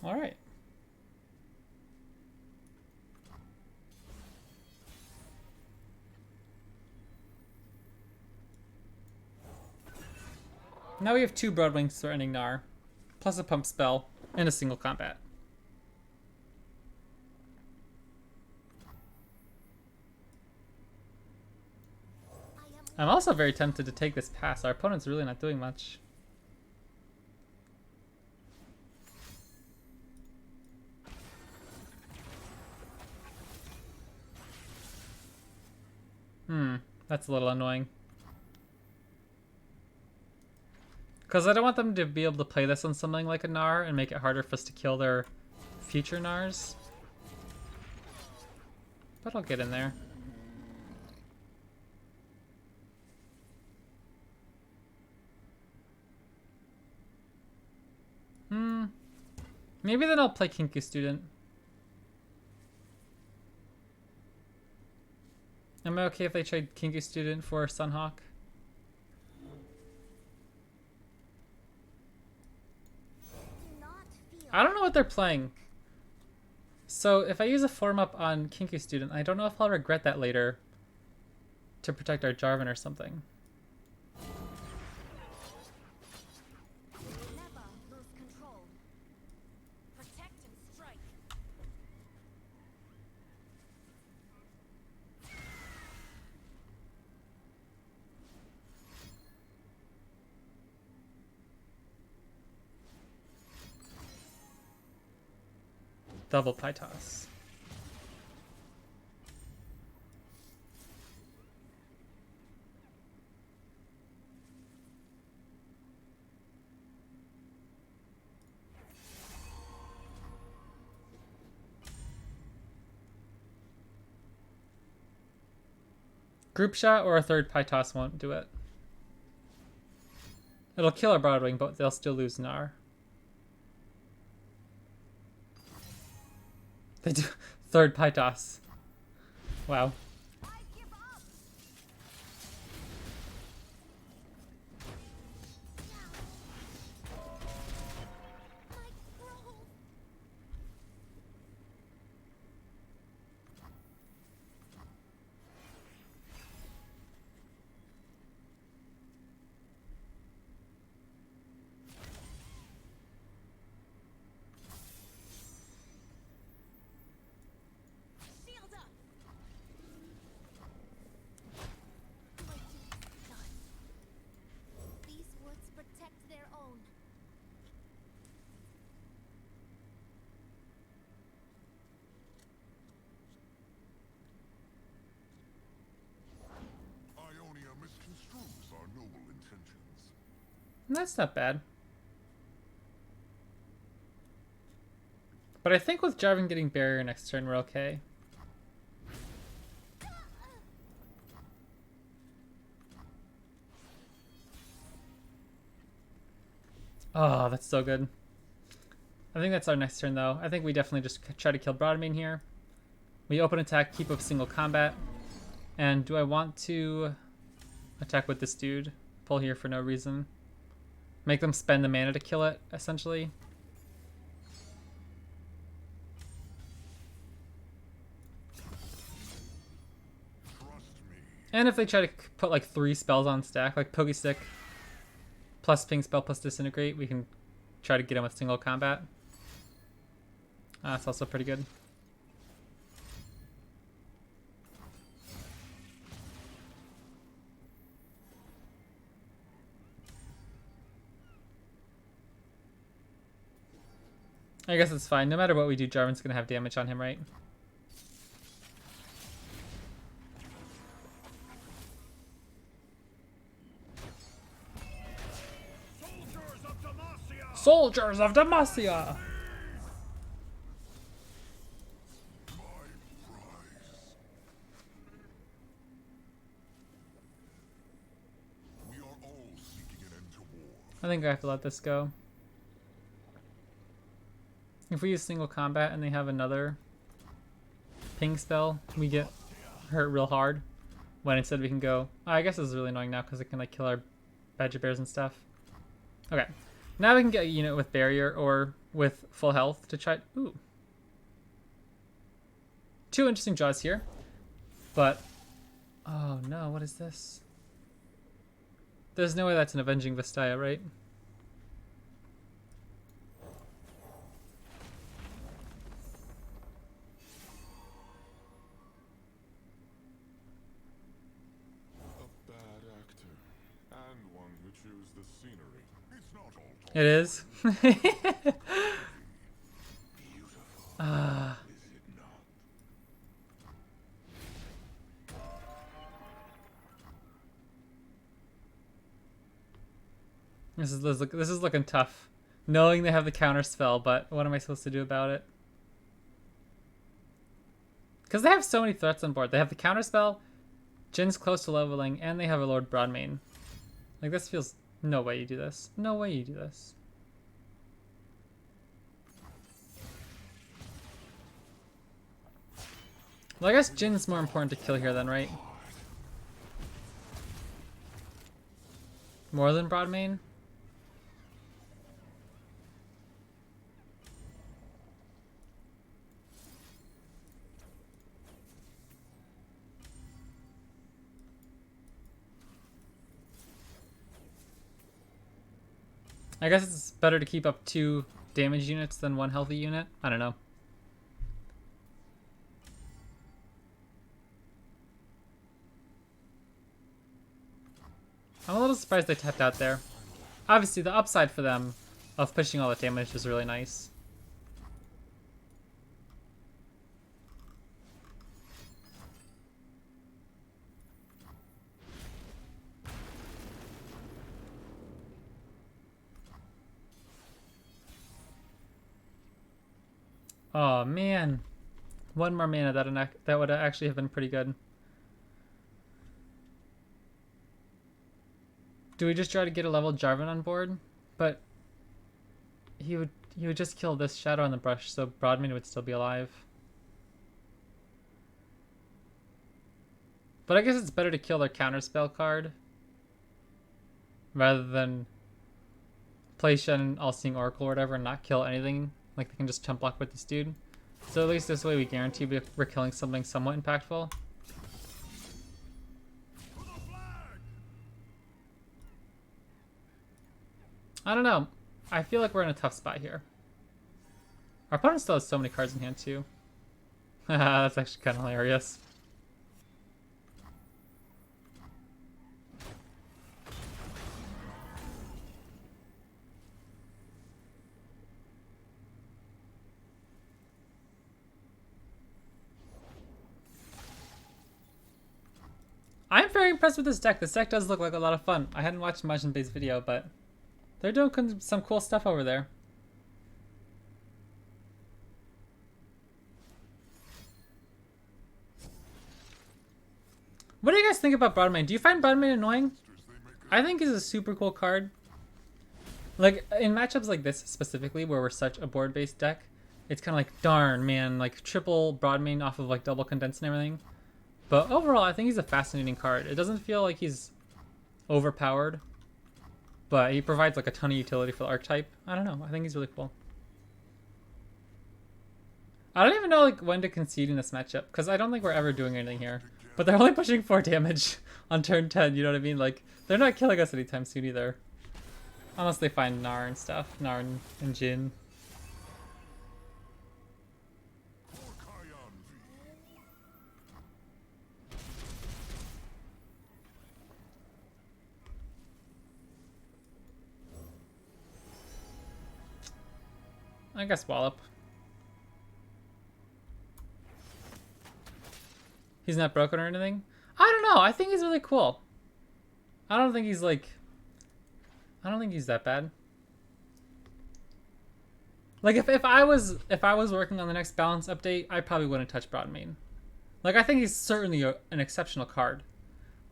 All right. Now we have 2 Broadwings threatening Gnar, plus a pump spell, and a single combat. I'm also very tempted to take this pass. Our opponent's really not doing much. That's a little annoying. Because I don't want them to be able to play this on something like a Gnar and make it harder for us to kill their future Gnars. But I'll get in there. Maybe then I'll play Kinky Student. Am I okay if they trade Kinky Student for Sunhawk? I don't know what they're playing. So if I use a form up on Kinky Student, I don't know if I'll regret that later to protect our Jarvan or something. Never lose control. Protect and strike. Double pie toss. Group shot or a third pie toss won't do it. It'll kill our Broadwing, but they'll still lose Gnar. They do third pie toss. Wow. Shield up. These woods protect their own. Ionia misconstrues our noble intentions. That's not bad. But I think with Jarvan getting barrier next turn, we're okay. Oh, that's so good. I think that's our next turn, though. I think we definitely just try to kill Broadmain here. We open attack, keep up single combat. And do I want to attack with this dude? Pull here for no reason. Make them spend the mana to kill it, essentially. And if they try to put like 3 spells on stack, like Poke Stick, plus Ping Spell, plus Disintegrate, we can try to get him with single combat. That's also pretty good. I guess it's fine. No matter what we do, Jarvan's going to have damage on him, right? Soldiers of Demacia! Soldiers of Demacia! We are all seeking an end to war. I think I have to let this go. If we use single combat and they have another ping spell, we get hurt real hard. When instead we can go... Oh, I guess this is really annoying now because it can like kill our Badger Bears and stuff. Okay. Now we can get a unit with barrier or with full health to try... Ooh. 2 interesting draws here. But... Oh no, what is this? There's no way that's an Avenging Vastaya, right? A bad actor. And one who chews the scenery. It's not all talk. It is. Beautiful. Ah. Is it not? This is looking tough. Knowing they have the counter spell, but what am I supposed to do about it? Because they have so many threats on board. They have the counter spell, Jin's close to leveling, and they have a Lord Broadmane. Like, this feels... No way you do this. No way you do this. Well, I guess Jin's more important to kill here then, right? More than Broadmane? I guess it's better to keep up 2 damage units than 1 healthy unit. I don't know. I'm a little surprised they tapped out there. Obviously, the upside for them of pushing all the damage is really nice. Oh man, 1 more mana that would actually have been pretty good. Do we just try to get a level Jarvan on board? But he would just kill this Shadow on the Brush, so Broadmane would still be alive. But I guess it's better to kill their counterspell card rather than play Shen All-Seeing Oracle or whatever and not kill anything. Like, they can just temp block with this dude. So at least this way we guarantee we're killing something somewhat impactful. I don't know. I feel like we're in a tough spot here. Our opponent still has so many cards in hand too. That's actually kind of hilarious. I'm very impressed with this deck. This deck does look like a lot of fun. I hadn't watched much in Base video, but they're doing some cool stuff over there. What do you guys think about Broadmane? Do you find Broadmane annoying? I think he's a super cool card. Like, in matchups like this specifically, where we're such a board-based deck, it's kind of like, darn, man, like triple Broadmane off of like double condense and everything. But overall, I think he's a fascinating card. It doesn't feel like he's overpowered, but he provides like a ton of utility for the archetype. I don't know. I think he's really cool. I don't even know like when to concede in this matchup, because I don't think we're ever doing anything here. But they're only pushing 4 damage on turn 10, you know what I mean? Like, they're not killing us anytime soon either. Unless they find Gnar and stuff. Gnar and Jhin. I guess Wallop. He's not broken or anything? I don't know. I think he's really cool. I don't think he's like... I don't think he's that bad. Like, if I was working on the next balance update, I probably wouldn't touch Broadmane. Like, I think he's certainly an exceptional card.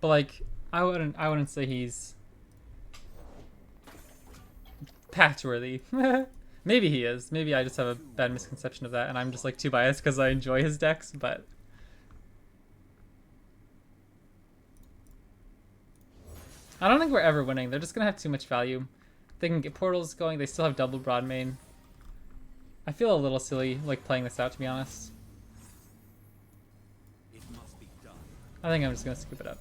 But, like, I wouldn't say he's... patch-worthy. Maybe he is. Maybe I just have a bad misconception of that, and I'm just like too biased because I enjoy his decks, but... I don't think we're ever winning. They're just going to have too much value. They can get portals going. They still have double Broadmane. I feel a little silly like playing this out, to be honest. It must be done. I think I'm just going to scoop it up.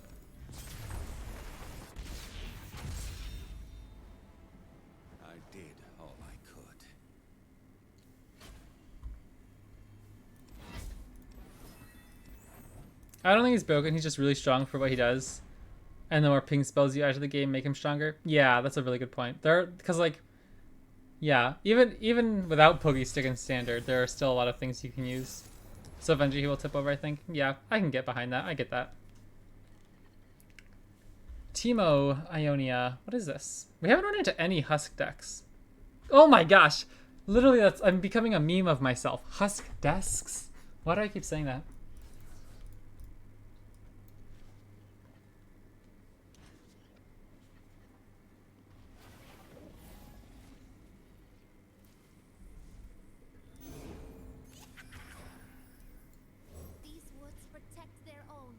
I did all I could. I don't think he's broken. He's just really strong for what he does. And the more ping spells you add to the game make him stronger. Yeah, that's a really good point. Because like, yeah, even without Poogie Stick and Standard, there are still a lot of things you can use. So eventually he will tip over, I think. Yeah, I can get behind that. I get that. Teemo, Ionia. What is this? We haven't run into any Husk decks. Oh my gosh! Literally, I'm becoming a meme of myself. Husk desks? Why do I keep saying that? These woods protect their own.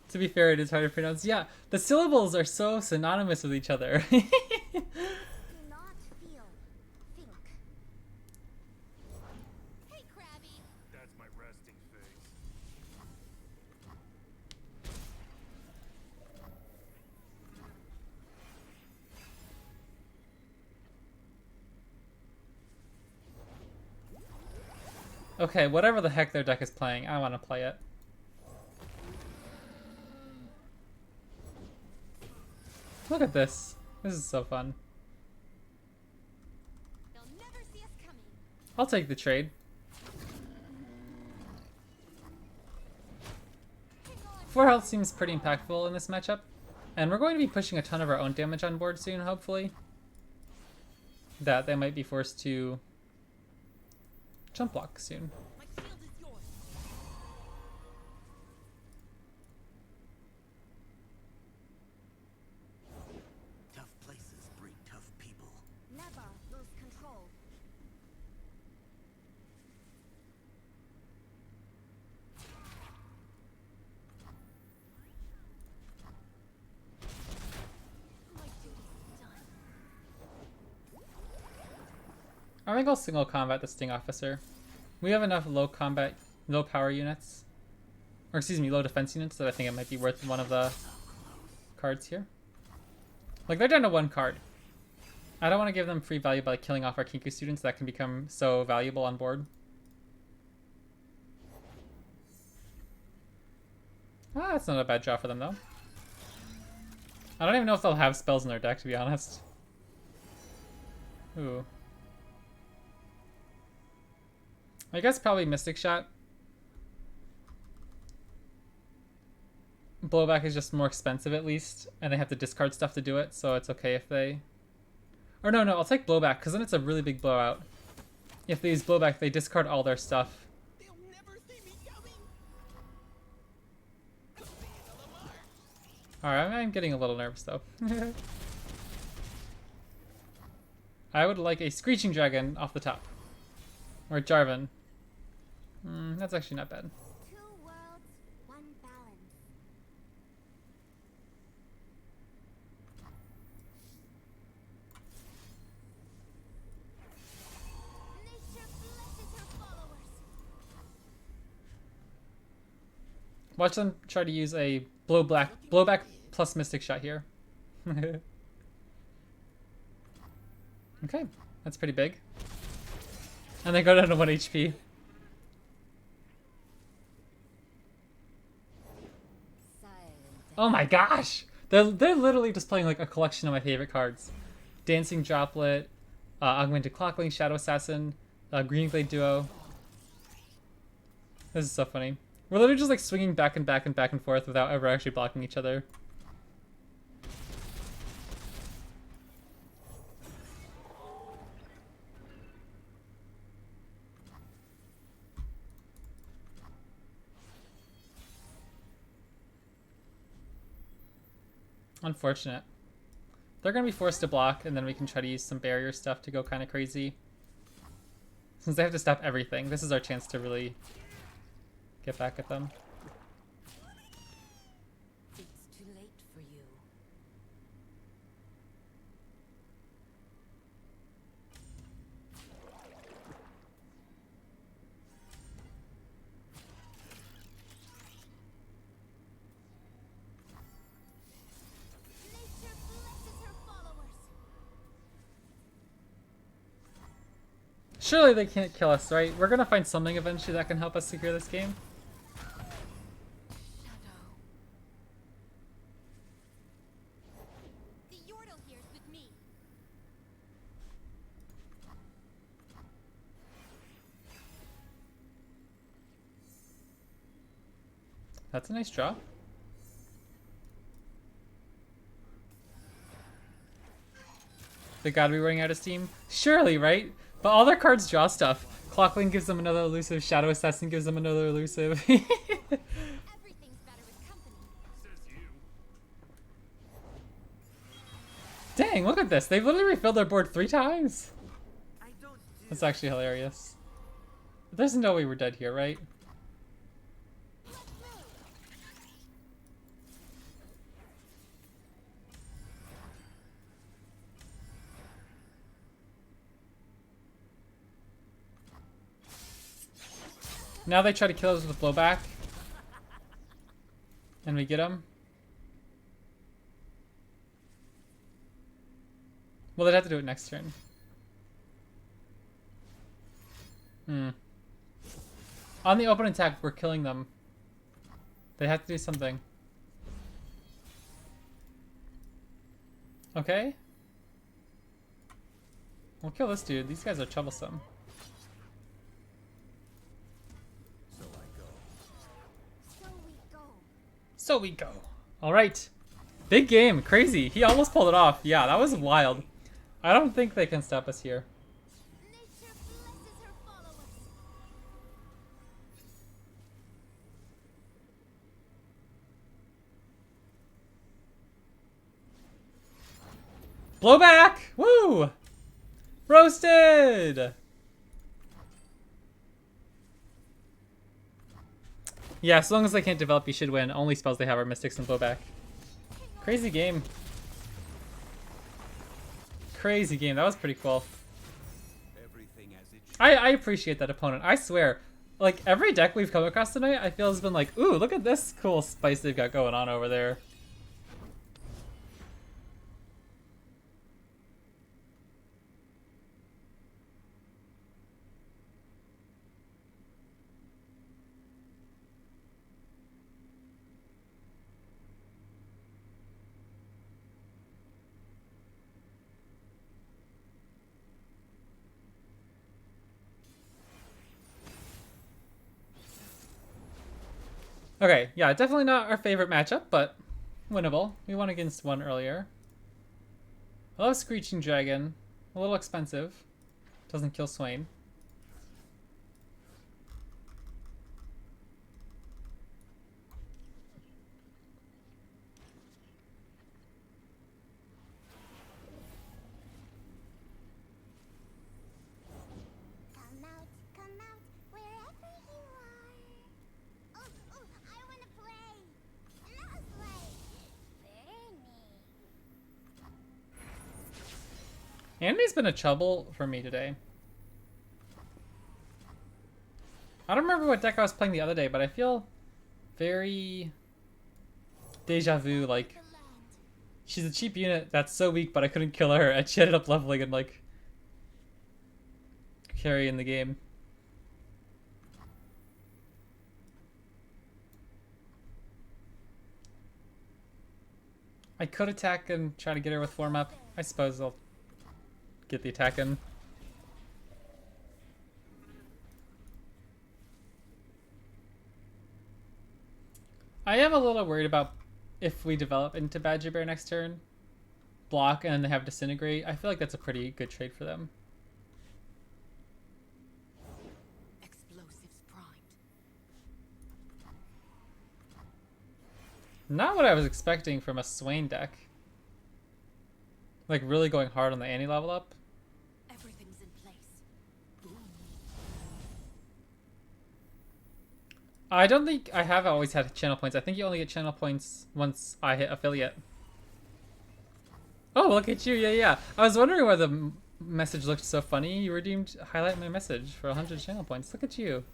To be fair, it is hard to pronounce. Yeah, the syllables are so synonymous with each other. Do not feel. Think. Hey, Krabby. That's my resting face. Okay, whatever the heck their deck is playing, I want to play it. Look at this. This is so fun. They'll never see us coming. I'll take the trade. 4 health seems pretty impactful in this matchup. And we're going to be pushing a ton of our own damage on board soon, hopefully. That they might be forced to jump block soon. My shield is yours. Tough places breed tough people. Never lose control. My duty's done. I think I'll single combat the Sting Officer. We have enough low power units. Or excuse me, low defense units that I think it might be worth one of the cards here. Like, they're down to 1 card. I don't want to give them free value by killing off our Kinku students that can become so valuable on board. Ah, that's not a bad draw for them, though. I don't even know if they'll have spells in their deck, to be honest. Ooh. I guess probably Mystic Shot. Blowback is just more expensive at least, and they have to discard stuff to do it, so it's okay if they... Or no, I'll take Blowback, because then it's a really big blowout. If they use Blowback, they discard all their stuff. They'll never see me coming. Alright, I'm getting a little nervous though. I would like a Screeching Dragon off the top. Or Jarvan. That's actually not bad. 2 worlds, 1 balance. Nature blesses her followers. Watch them try to use a blowback plus Mystic Shot here. Okay, that's pretty big. And they go down to 1 HP. Oh my gosh! They're literally just playing like a collection of my favorite cards. Dancing Droplet, Augmented Clockling, Shadow Assassin, Green Glade Duo. This is so funny. We're literally just like swinging back and back and back and forth without ever actually blocking each other. Unfortunate. They're going to be forced to block, and then we can try to use some barrier stuff to go kind of crazy. Since they have to stop everything, this is our chance to really get back at them. It's too late for you. Nature blesses her followers. Surely they can't kill us, right? We're going to find something eventually that can help us secure this game. Shadow. The Yordle here's with me. That's a nice draw. They gotta be running out of steam? Surely, right? But all their cards draw stuff. Clockling gives them another elusive, Shadow Assassin gives them another elusive. Everything's better with company. Says you. Dang, look at this. They've literally refilled their board 3 times. I don't do That's actually hilarious. There's no way we're dead here, right? Now they try to kill us with a blowback. And we get them. Well, they'd have to do it next turn. On the open attack, we're killing them. They have to do something. Okay. We'll kill this dude. These guys are troublesome. so I go. So we go. So we go. All right. Big game. Crazy. He almost pulled it off. Yeah, that was wild. I don't think they can stop us here. Nature blesses her followers. Blowback! Woo! Roasted! Yeah, as long as they can't develop, you should win. Only spells they have are Mystics and Blowback. Crazy game. Crazy game. That was pretty cool. Everything as it should. I appreciate that opponent. I swear. Like, every deck we've come across tonight, I feel has been like, ooh, look at this cool spice they've got going on over there. Okay, yeah, definitely not our favorite matchup, but winnable. We won against one earlier. I love Screeching Dragon. A little expensive. Doesn't kill Swain. Come out, wherever you are. Oh, I wanna play. Not play. Bernie. Andy's been a trouble for me today. I don't remember what deck I was playing the other day, but I feel very deja vu, like The land. she's a cheap unit that's so weak, but I couldn't kill her, and she ended up leveling and like carrying the game. I could attack and try to get her with form up. I suppose I'll get the attack in. I am a little worried about if we develop into Badger Bear next turn. Block and then they have Disintegrate. I feel like that's a pretty good trade for them. Explosives primed. Not what I was expecting from a Swain deck. Like really going hard on the Annie level up. Everything's in place. I don't think I have always had channel points. I think you only get channel points once I hit affiliate. Oh, look at you. Yeah, yeah. I was wondering why the message looked so funny. You redeemed highlight my message for 100 channel points. Look at you.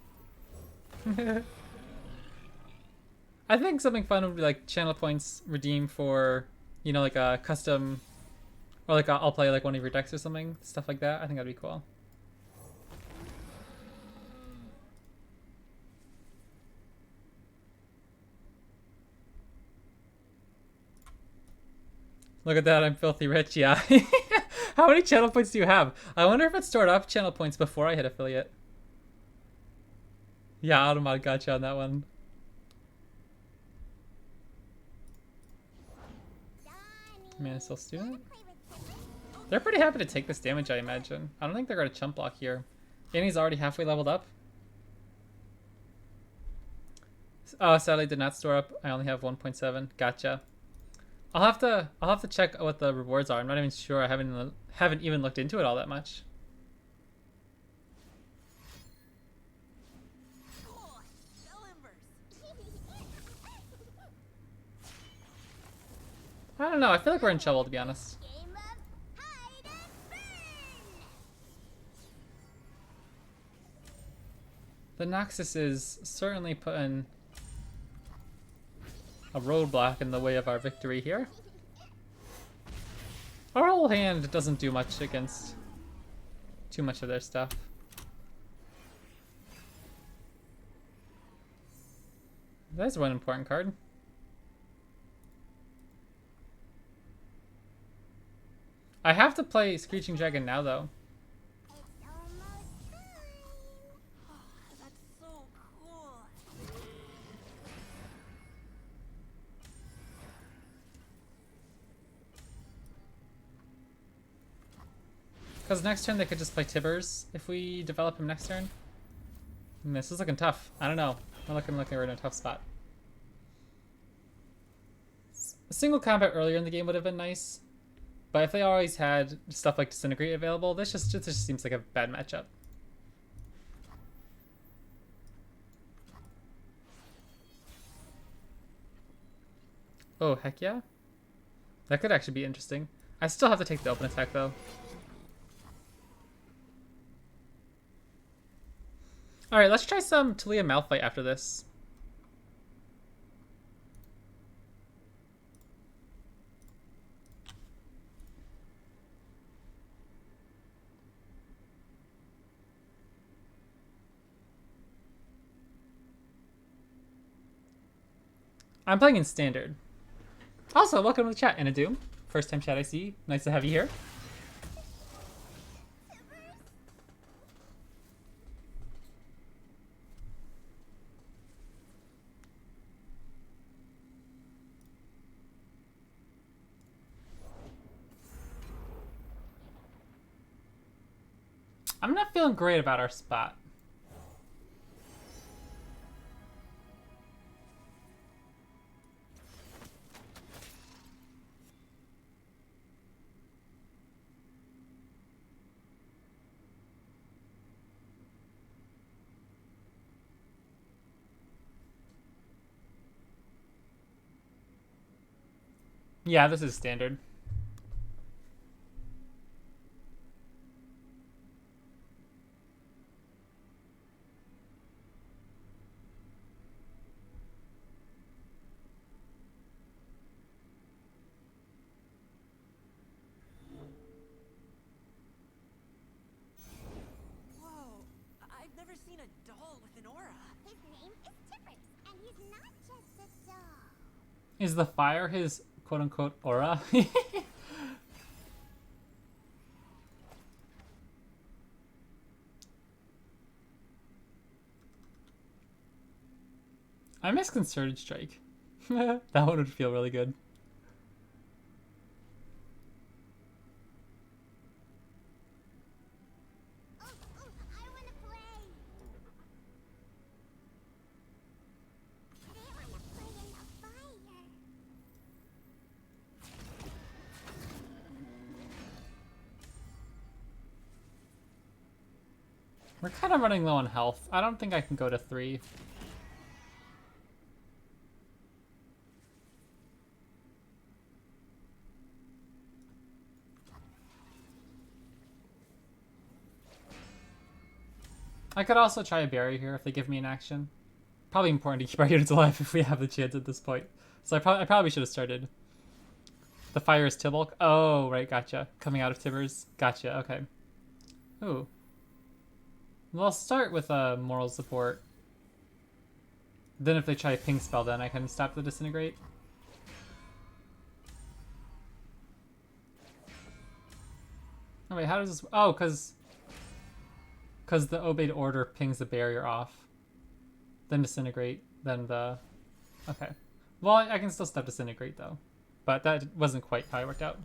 I think something fun would be like channel points redeemed for, you know, like a custom, or like I'll play like one of your decks or something. Stuff like that. I think that'd be cool. Look at that, I'm filthy rich, yeah. How many channel points do you have? I wonder if it stored up channel points before I hit affiliate. Yeah, Automod got you on that one. Mana Soul Student. They're pretty happy to take this damage, I imagine. I don't think they're going to chump block here. Annie's already halfway leveled up. Oh, sadly did not store up. I only have 1.7. Gotcha. I'll have to check what the rewards are. I'm not even sure. I haven't even looked into it all that much. Cool. Spell embers. I don't know. I feel like we're in trouble, to be honest. Game of hide and burn. The Noxus is certainly putting a roadblock in the way of our victory here. Our whole hand doesn't do much against too much of their stuff. That's one important card. I have to play Screeching Dragon now, though. It's almost time. Oh, that's so cool. Because next turn they could just play Tibbers if we develop him next turn. And this is looking tough. I don't know. I'm looking like we're in a tough spot. A single combat earlier in the game would have been nice. But if they always had stuff like Disintegrate available, this just seems like a bad matchup. Oh, heck yeah. That could actually be interesting. I still have to take the open attack, though. Alright, let's try some Taliyah Malphite after this. I'm playing in Standard. Also, welcome to the chat, Anna Doom. First time chat I see. Nice to have you here. I'm not feeling great about our spot. Yeah, this is Standard. Whoa. I've never seen a doll with an aura. His name is Tibbers, and he's not just a doll. Is the fire his quote-unquote aura? I miss Concerted Strike. That one would feel really good. Oh, I want to play. They want to play in the fire. We're kind of running low on health. I don't think I can go to 3. I could also try a barrier here if they give me an action. Probably important to keep our units alive if we have the chance at this point. So I probably should have started. The fire is Tibulk. Oh, right, gotcha. Coming out of Tibbers. Gotcha, okay. Ooh. Well, I'll start with moral support. Then if they try a ping spell, then I can stop the Disintegrate. Oh wait, how does this... Oh, because the obeyed order pings the barrier off. Then Disintegrate, then the... Okay. Well, I can still step Disintegrate, though. But that wasn't quite how it worked out.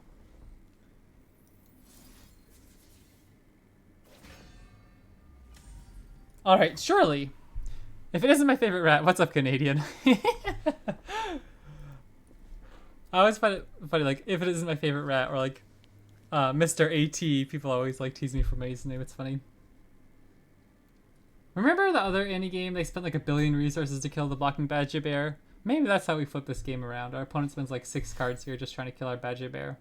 Alright, surely. If it isn't my favorite rat, what's up, Canadian? I always find it funny, like, if it isn't my favorite rat, or like, Mr. AT, people always like tease me for my username, it's funny. Remember the other Annie game? They spent like 1 billion resources to kill the blocking Badger Bear? Maybe that's how we flip this game around. Our opponent spends like 6 cards here just trying to kill our Badger Bear.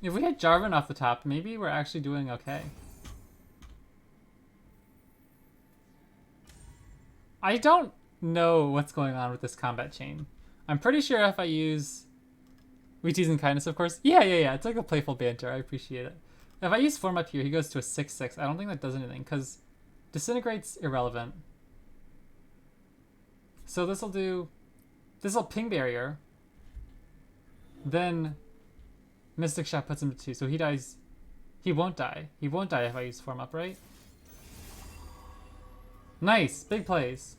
If we hit Jarvan off the top, maybe we're actually doing okay. I don't know what's going on with this combat chain. I'm pretty sure if I use... We tease and kindness, of course. Yeah. It's like a playful banter. I appreciate it. If I use form up here, he goes to a 6/6. I don't think that does anything, because Disintegrate's irrelevant. So this'll do... This'll ping barrier. Then Mystic Shot puts him to 2, so he dies. He won't die. He won't die if I use form up, right? Nice! Big plays.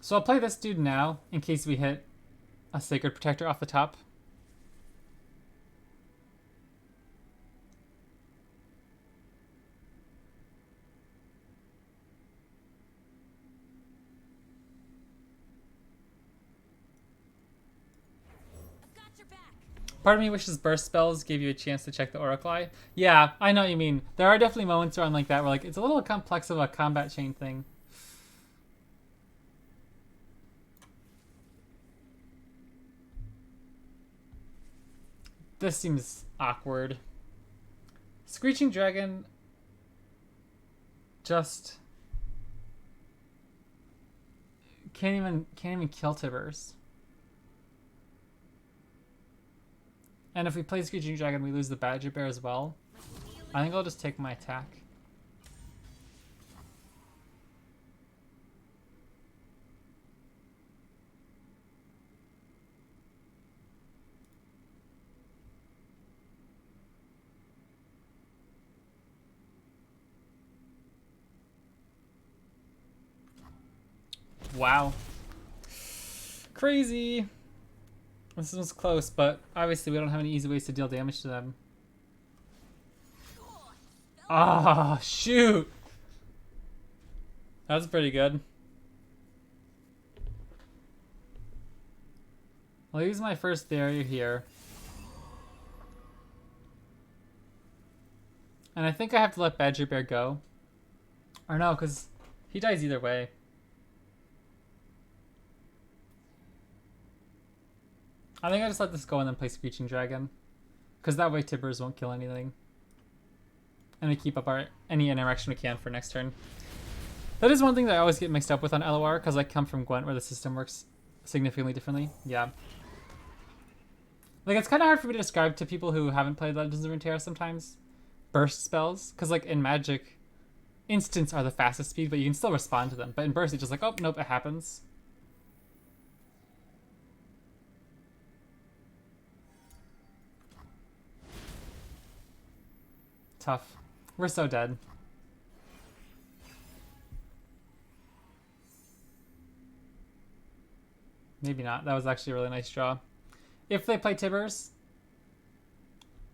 So I'll play this dude now, in case we hit a Sacred Protector off the top. I've got your back. Part of me wishes burst spells gave you a chance to check the Oracle Eye. Yeah, I know what you mean. There are definitely moments where I'm like that, where like it's a little complex of a combat chain thing. This seems awkward. Screeching Dragon just can't even kill Tibbers. And if we play Screeching Dragon, we lose the Badger Bear as well. I think I'll just take my attack. Wow. Crazy. This was close, but obviously we don't have any easy ways to deal damage to them. Ah, oh, shoot. That's pretty good. I'll use my first barrier here. And I think I have to let Badger Bear go. Or no, because he dies either way. I think I just let this go and then play Screeching Dragon. Because that way Tibbers won't kill anything. And we keep up any interaction we can for next turn. That is one thing that I always get mixed up with on LOR, because I come from Gwen where the system works significantly differently. Yeah. Like, it's kind of hard for me to describe to people who haven't played Legends of Runeterra sometimes. Burst spells. Because, like, in Magic, instants are the fastest speed, but you can still respond to them. But in Burst, it's just like, oh, nope, it happens. Tough. We're so dead. Maybe not. That was actually a really nice draw. If they play Tibbers,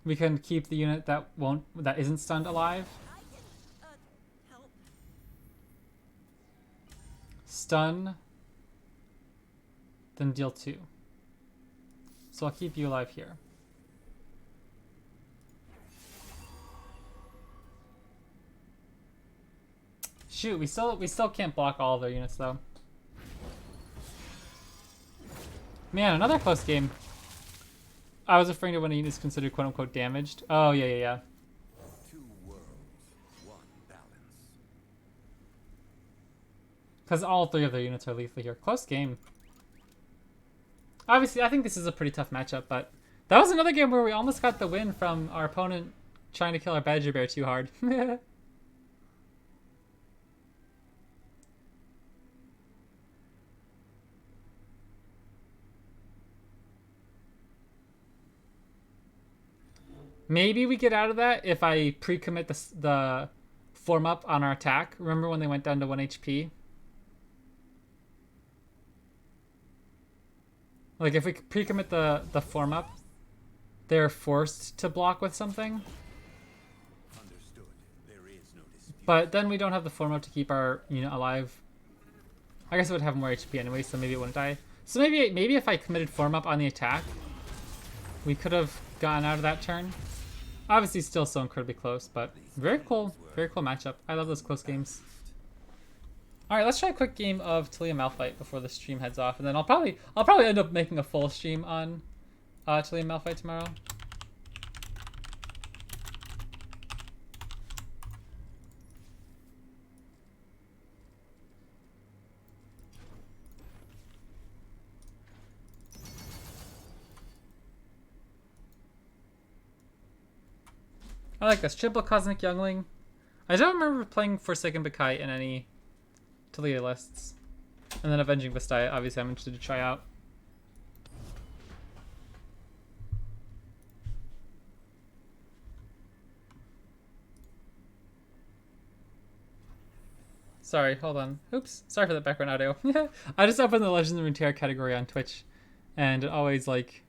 we can keep the unit that isn't stunned alive. I can, help. Stun, then deal 2. So I'll keep you alive here. Shoot, we still can't block all of their units though. Man, another close game. I was referring to when a unit is considered quote unquote damaged. Oh yeah. Two worlds, one balance. Because all 3 of their units are lethal here. Close game. Obviously, I think this is a pretty tough matchup, but that was another game where we almost got the win from our opponent trying to kill our Badger Bear too hard. Maybe we get out of that if I pre-commit the form up on our attack. Remember when they went down to 1 HP? Like if we pre-commit the form up, they're forced to block with something. Understood. There is no dispute. But then we don't have the form up to keep our unit alive. I guess it would have more HP anyway, so maybe it wouldn't die. So maybe if I committed form up on the attack, we could have gotten out of that turn. Obviously still so incredibly close, but very cool matchup. I love those close games. Alright, let's try a quick game of Taliyah Malphite before the stream heads off, and then I'll probably end up making a full stream on Taliyah Malphite tomorrow. I like this. Triple Cosmic Youngling. I don't remember playing Forsaken Bakai in any Taliyah lists. And then Avenging Vestaya, obviously I'm interested to try out. Sorry, hold on. Oops, sorry for that background audio. I just opened the Legends of Runeterra category on Twitch, and it always like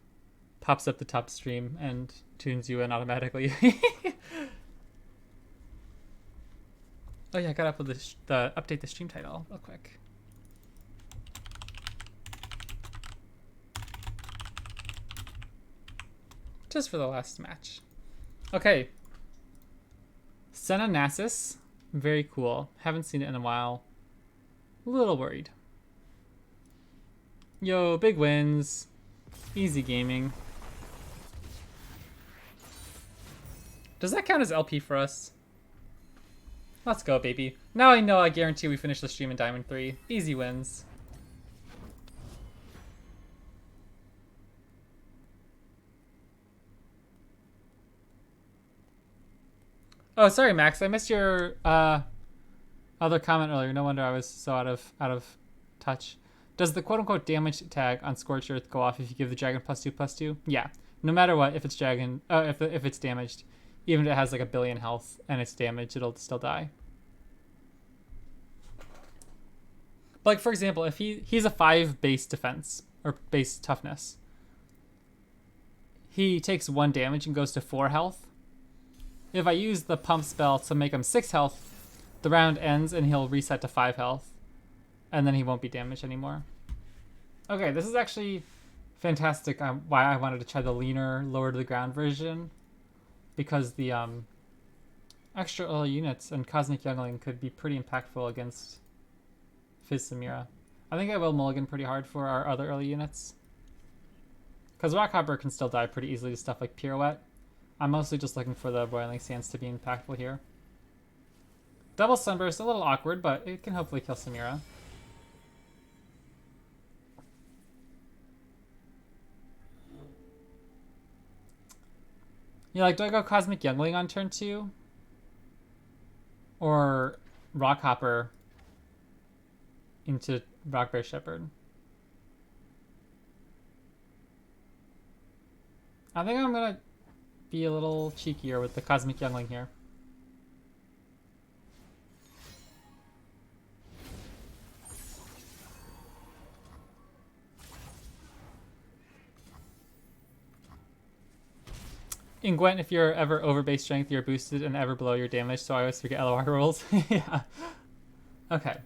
pops up the top stream and tunes you in automatically. Oh yeah, I gotta update the stream title real quick. Just for the last match. Okay. Senna Nasus. Very cool. Haven't seen it in a while. A little worried. Yo, big wins. Easy gaming. Does that count as LP for us? Let's go, baby. Now I know I guarantee we finish the stream in Diamond 3. Easy wins. Oh, sorry, Max. I missed your other comment earlier. No wonder I was so out of touch. Does the quote-unquote damage tag on Scorched Earth go off if you give the dragon +2/+2? Yeah. No matter what, if it's dragon, if it's damaged, even if it has like 1 billion health and it's damaged, it'll still die. But like for example, if he's a 5 base defense or base toughness, he takes 1 damage and goes to 4 health. If I use the pump spell to make him 6 health, the round ends and he'll reset to 5 health. And then he won't be damaged anymore. Okay, this is actually fantastic. Why I wanted to try the leaner, lower to the ground version. Because the extra early units and Cosmic Youngling could be pretty impactful against Fizz Samira. I think I will mulligan pretty hard for our other early units. Because Rockhopper can still die pretty easily to stuff like Pirouette. I'm mostly just looking for the Boiling Sands to be impactful here. Double Sunburst, a little awkward, but it can hopefully kill Samira. Yeah, like, do I go Cosmic Youngling on turn 2? Or Rockhopper into Rockbear Shepherd? I think I'm gonna be a little cheekier with the Cosmic Youngling here. In Gwen, if you're ever over base strength, you're boosted and ever below your damage, so I always forget LOR rules. Yeah. Okay.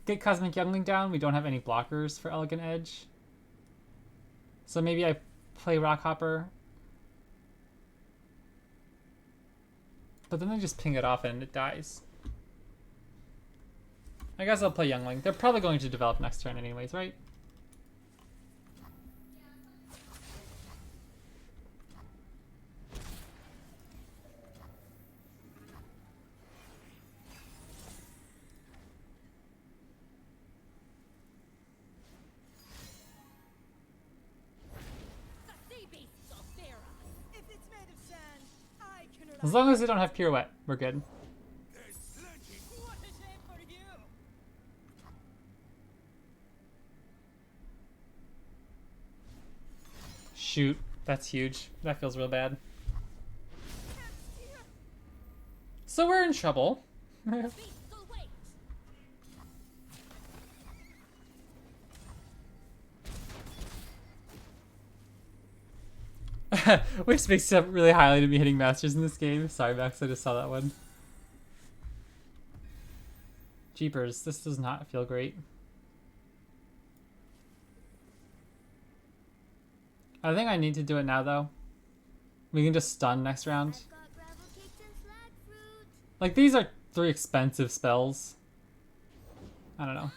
Get Cosmic Youngling down. We don't have any blockers for Elegant Edge. So maybe I play Rockhopper. But then they just ping it off and it dies. I guess I'll play Youngling. They're probably going to develop next turn anyways, right? As long as they don't have Pirouette, we're good. Shoot, that's huge. That feels real bad. So we're in trouble. Beast await. Which speaks up really highly to me hitting masters in this game. Sorry, Max, I just saw that one. Jeepers, this does not feel great. I think I need to do it now, though. We can just stun next round. I've got gravel cakes and slag fruit. Like, these are 3 expensive spells. I don't know.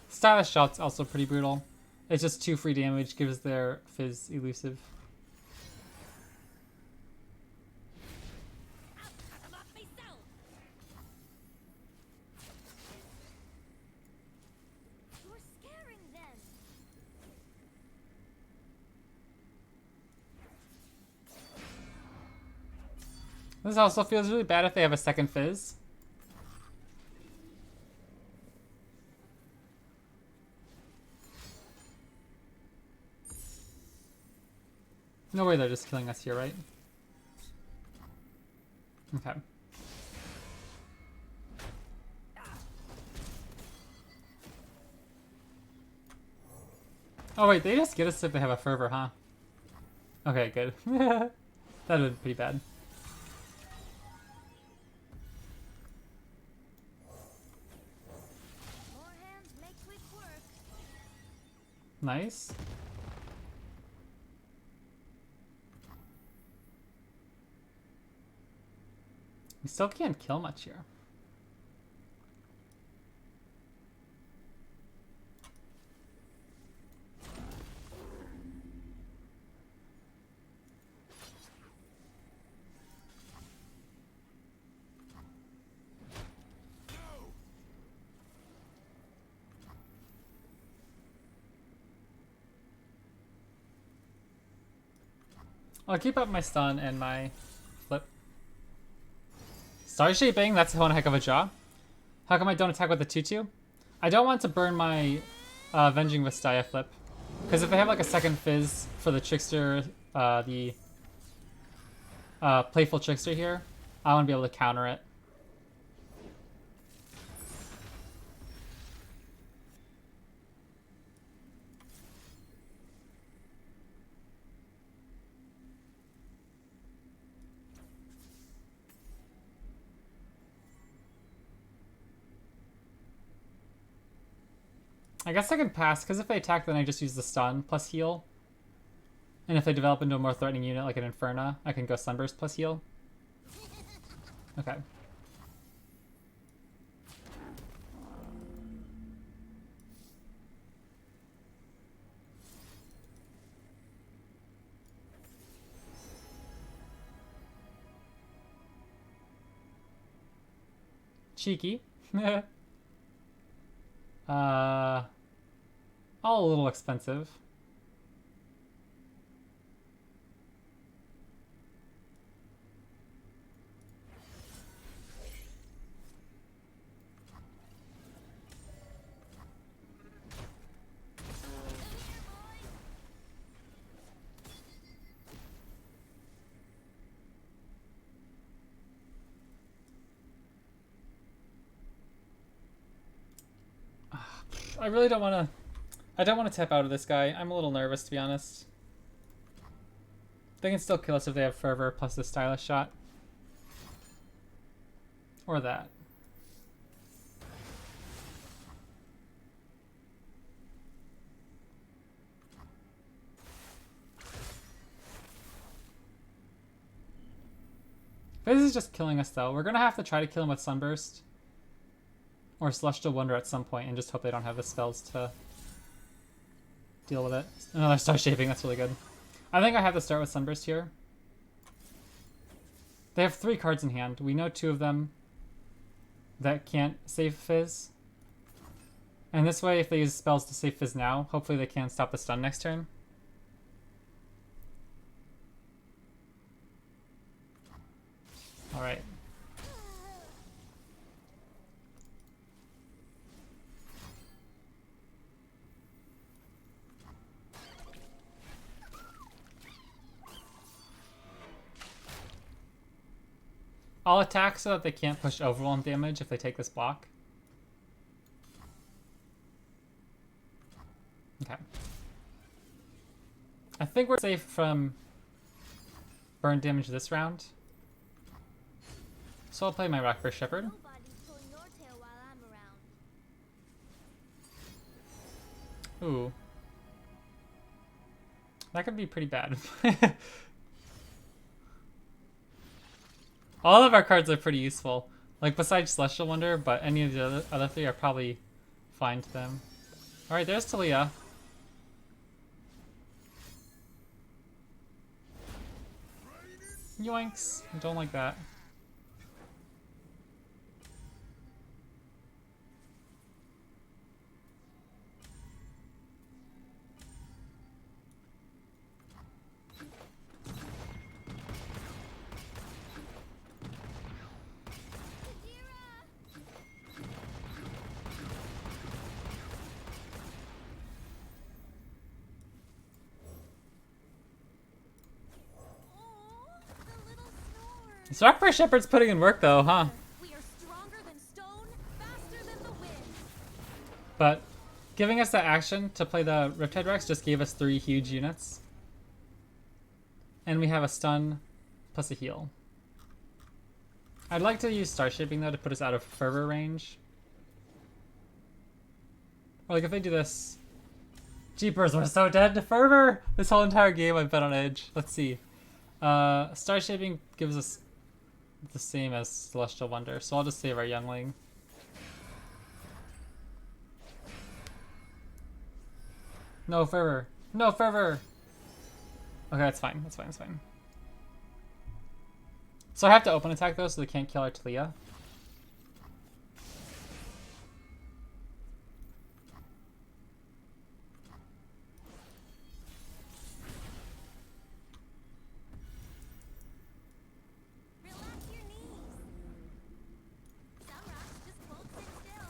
Stylish Shot's also pretty brutal. It's just 2 free damage, gives their Fizz elusive. I'm up myself. You're scaring them. This also feels really bad if they have a second Fizz. No way they're just killing us here, right? Okay. Oh wait, they just get us if they have a fervor, huh? Okay, good. That would be pretty bad. More hands make quick work. Nice. We still can't kill much here. I'll keep up my stun and my flip. Star shaping, that's one heck of a jaw. How come I don't attack with the 2-2? I don't want to burn my Avenging Vastaya flip. Because if they have like a second Fizz for the Trickster, the Playful Trickster here, I want to be able to counter it. I guess I can pass, because if they attack, then I just use the stun plus heal. And if they develop into a more threatening unit, like an Inferna, I can go Sunburst plus heal. Okay. Cheeky. All a little expensive. I really don't want to... I don't want to tap out of this guy. I'm a little nervous, to be honest. They can still kill us if they have Fervor plus the Stylish Shot. Or that. This is just killing us, though. We're going to have to try to kill him with Sunburst. Or Celestial Wonder at some point and just hope they don't have the spells to deal with it. Another Star Shaping, that's really good. I think I have to start with Sunburst here. They have 3 cards in hand. We know 2 of them that can't save Fizz. And this way, if they use spells to save Fizz now, hopefully they can stop the stun next turn. Alright. I'll attack so that they can't push overwhelm damage if they take this block. Okay. I think we're safe from burn damage this round. So I'll play my Rockbear Shepherd. Nobody's pulling your tail while I'm around. Ooh. That could be pretty bad. All of our cards are pretty useful. Like, besides Celestial Wonder, but any of the other three are probably fine to them. Alright, there's Taliyah. Yoinks. I don't like that. This Rockbear Shepherd's putting in work though, huh? We are stronger than stone, faster than the wind. But giving us that action to play the Riptide Rex just gave us 3 huge units. And we have a stun plus a heal. I'd like to use Star Shaping though to put us out of fervor range. Or like if they do this... Jeepers, we're so dead to fervor! This whole entire game I've been on edge. Let's see. Star Shaping gives us the same as Celestial Wonder, so I'll just save our youngling. No fervor! No fervor! Okay, that's fine. That's fine. That's fine. So I have to open attack though, so they can't kill our Taliyah. Relax your knees. Some rocks just won't sit still.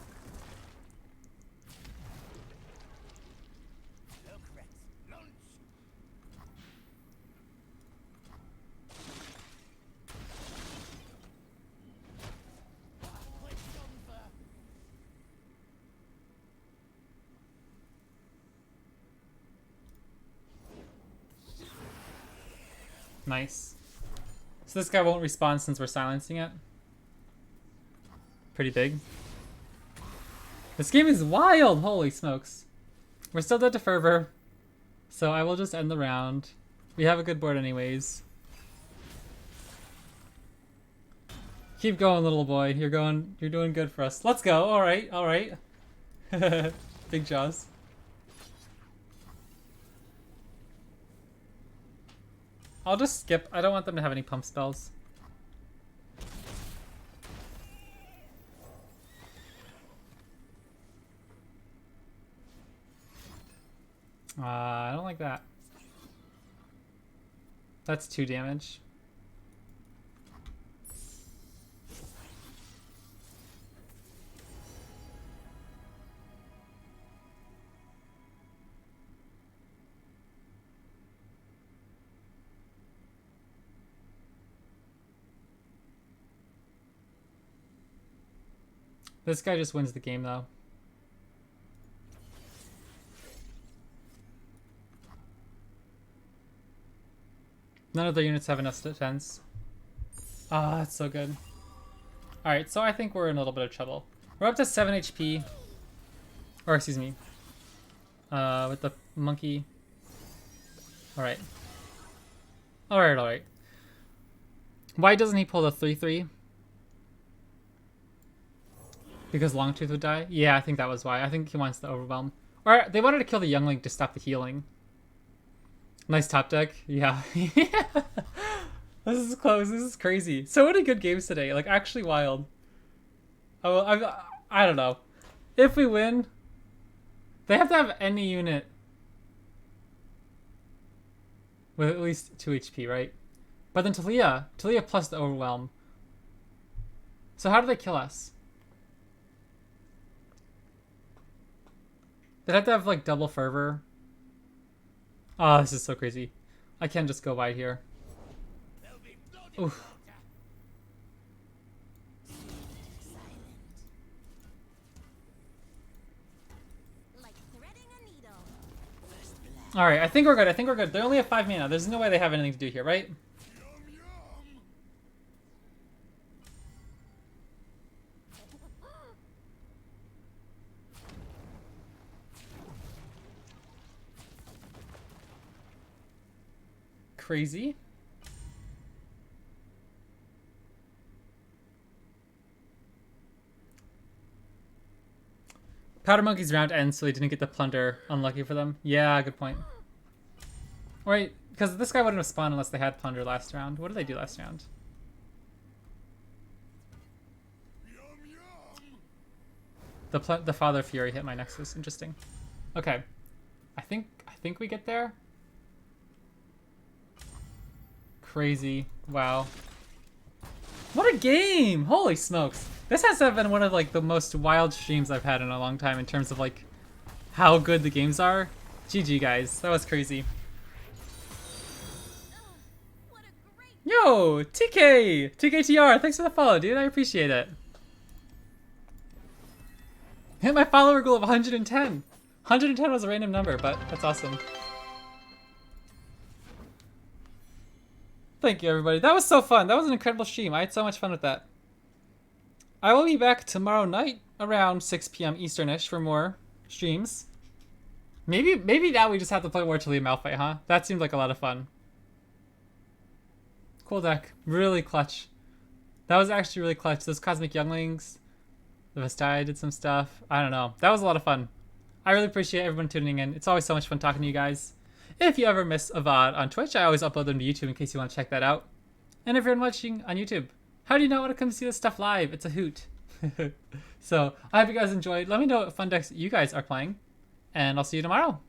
Nice. So this guy won't respawn since we're silencing it. Pretty big. This game is wild! Holy smokes. We're still dead to fervor, so I will just end the round. We have a good board anyways. Keep going, little boy. You're doing good for us. Let's go. All right, all right. Big jaws. I'll just skip. I don't want them to have any pump spells. I don't like that. That's 2 damage. This guy just wins the game though. None of their units have enough defense. Ah, that's so good. Alright, so I think we're in a little bit of trouble. We're up to 7 HP. Or, excuse me. With the monkey. Alright. Alright, alright. Why doesn't he pull the 3/3? Because Longtooth would die? Yeah, I think that was why. I think he wants the overwhelm. Or they wanted to kill the youngling to stop the healing. Nice top deck. Yeah. This is close. This is crazy. So many good games today. Like, actually wild. I don't know. If we win, they have to have any unit with at least 2 HP, right? But then Taliyah plus the overwhelm. So how do they kill us? They'd have to have like double fervor. Oh, this is so crazy. I can't just go wide here. Oof. Alright, I think we're good. I think we're good. They only have 5 mana. There's no way they have anything to do here, right? Crazy. Powder Monkey's round ends, so they didn't get the plunder. Unlucky for them. Yeah, good point. Wait, because this guy wouldn't have spawned unless they had plunder last round. What did they do last round? The Father Fury hit my Nexus. Interesting. Okay, I think we get there. Crazy. Wow. What a game! Holy smokes. This has to have been one of like the most wild streams I've had in a long time in terms of like how good the games are. GG guys, that was crazy. What a great Yo, TKTR, thanks for the follow, dude. I appreciate it. Hit my follower goal of 110. 110 was a random number, but that's awesome. Thank you, everybody. That was so fun. That was an incredible stream. I had so much fun with that. I will be back tomorrow night around 6 p.m. Easternish for more streams. Maybe now we just have to play more Taliyah Malphite, huh? That seemed like a lot of fun. Cool deck. Really clutch. That was actually really clutch. Those Cosmic Younglings. The Vestai did some stuff. I don't know. That was a lot of fun. I really appreciate everyone tuning in. It's always so much fun talking to you guys. If you ever miss a VOD on Twitch, I always upload them to YouTube in case you want to check that out. And if you're watching on YouTube, how do you not want to come see this stuff live? It's a hoot. So, I hope you guys enjoyed. Let me know what fun decks you guys are playing. And I'll see you tomorrow.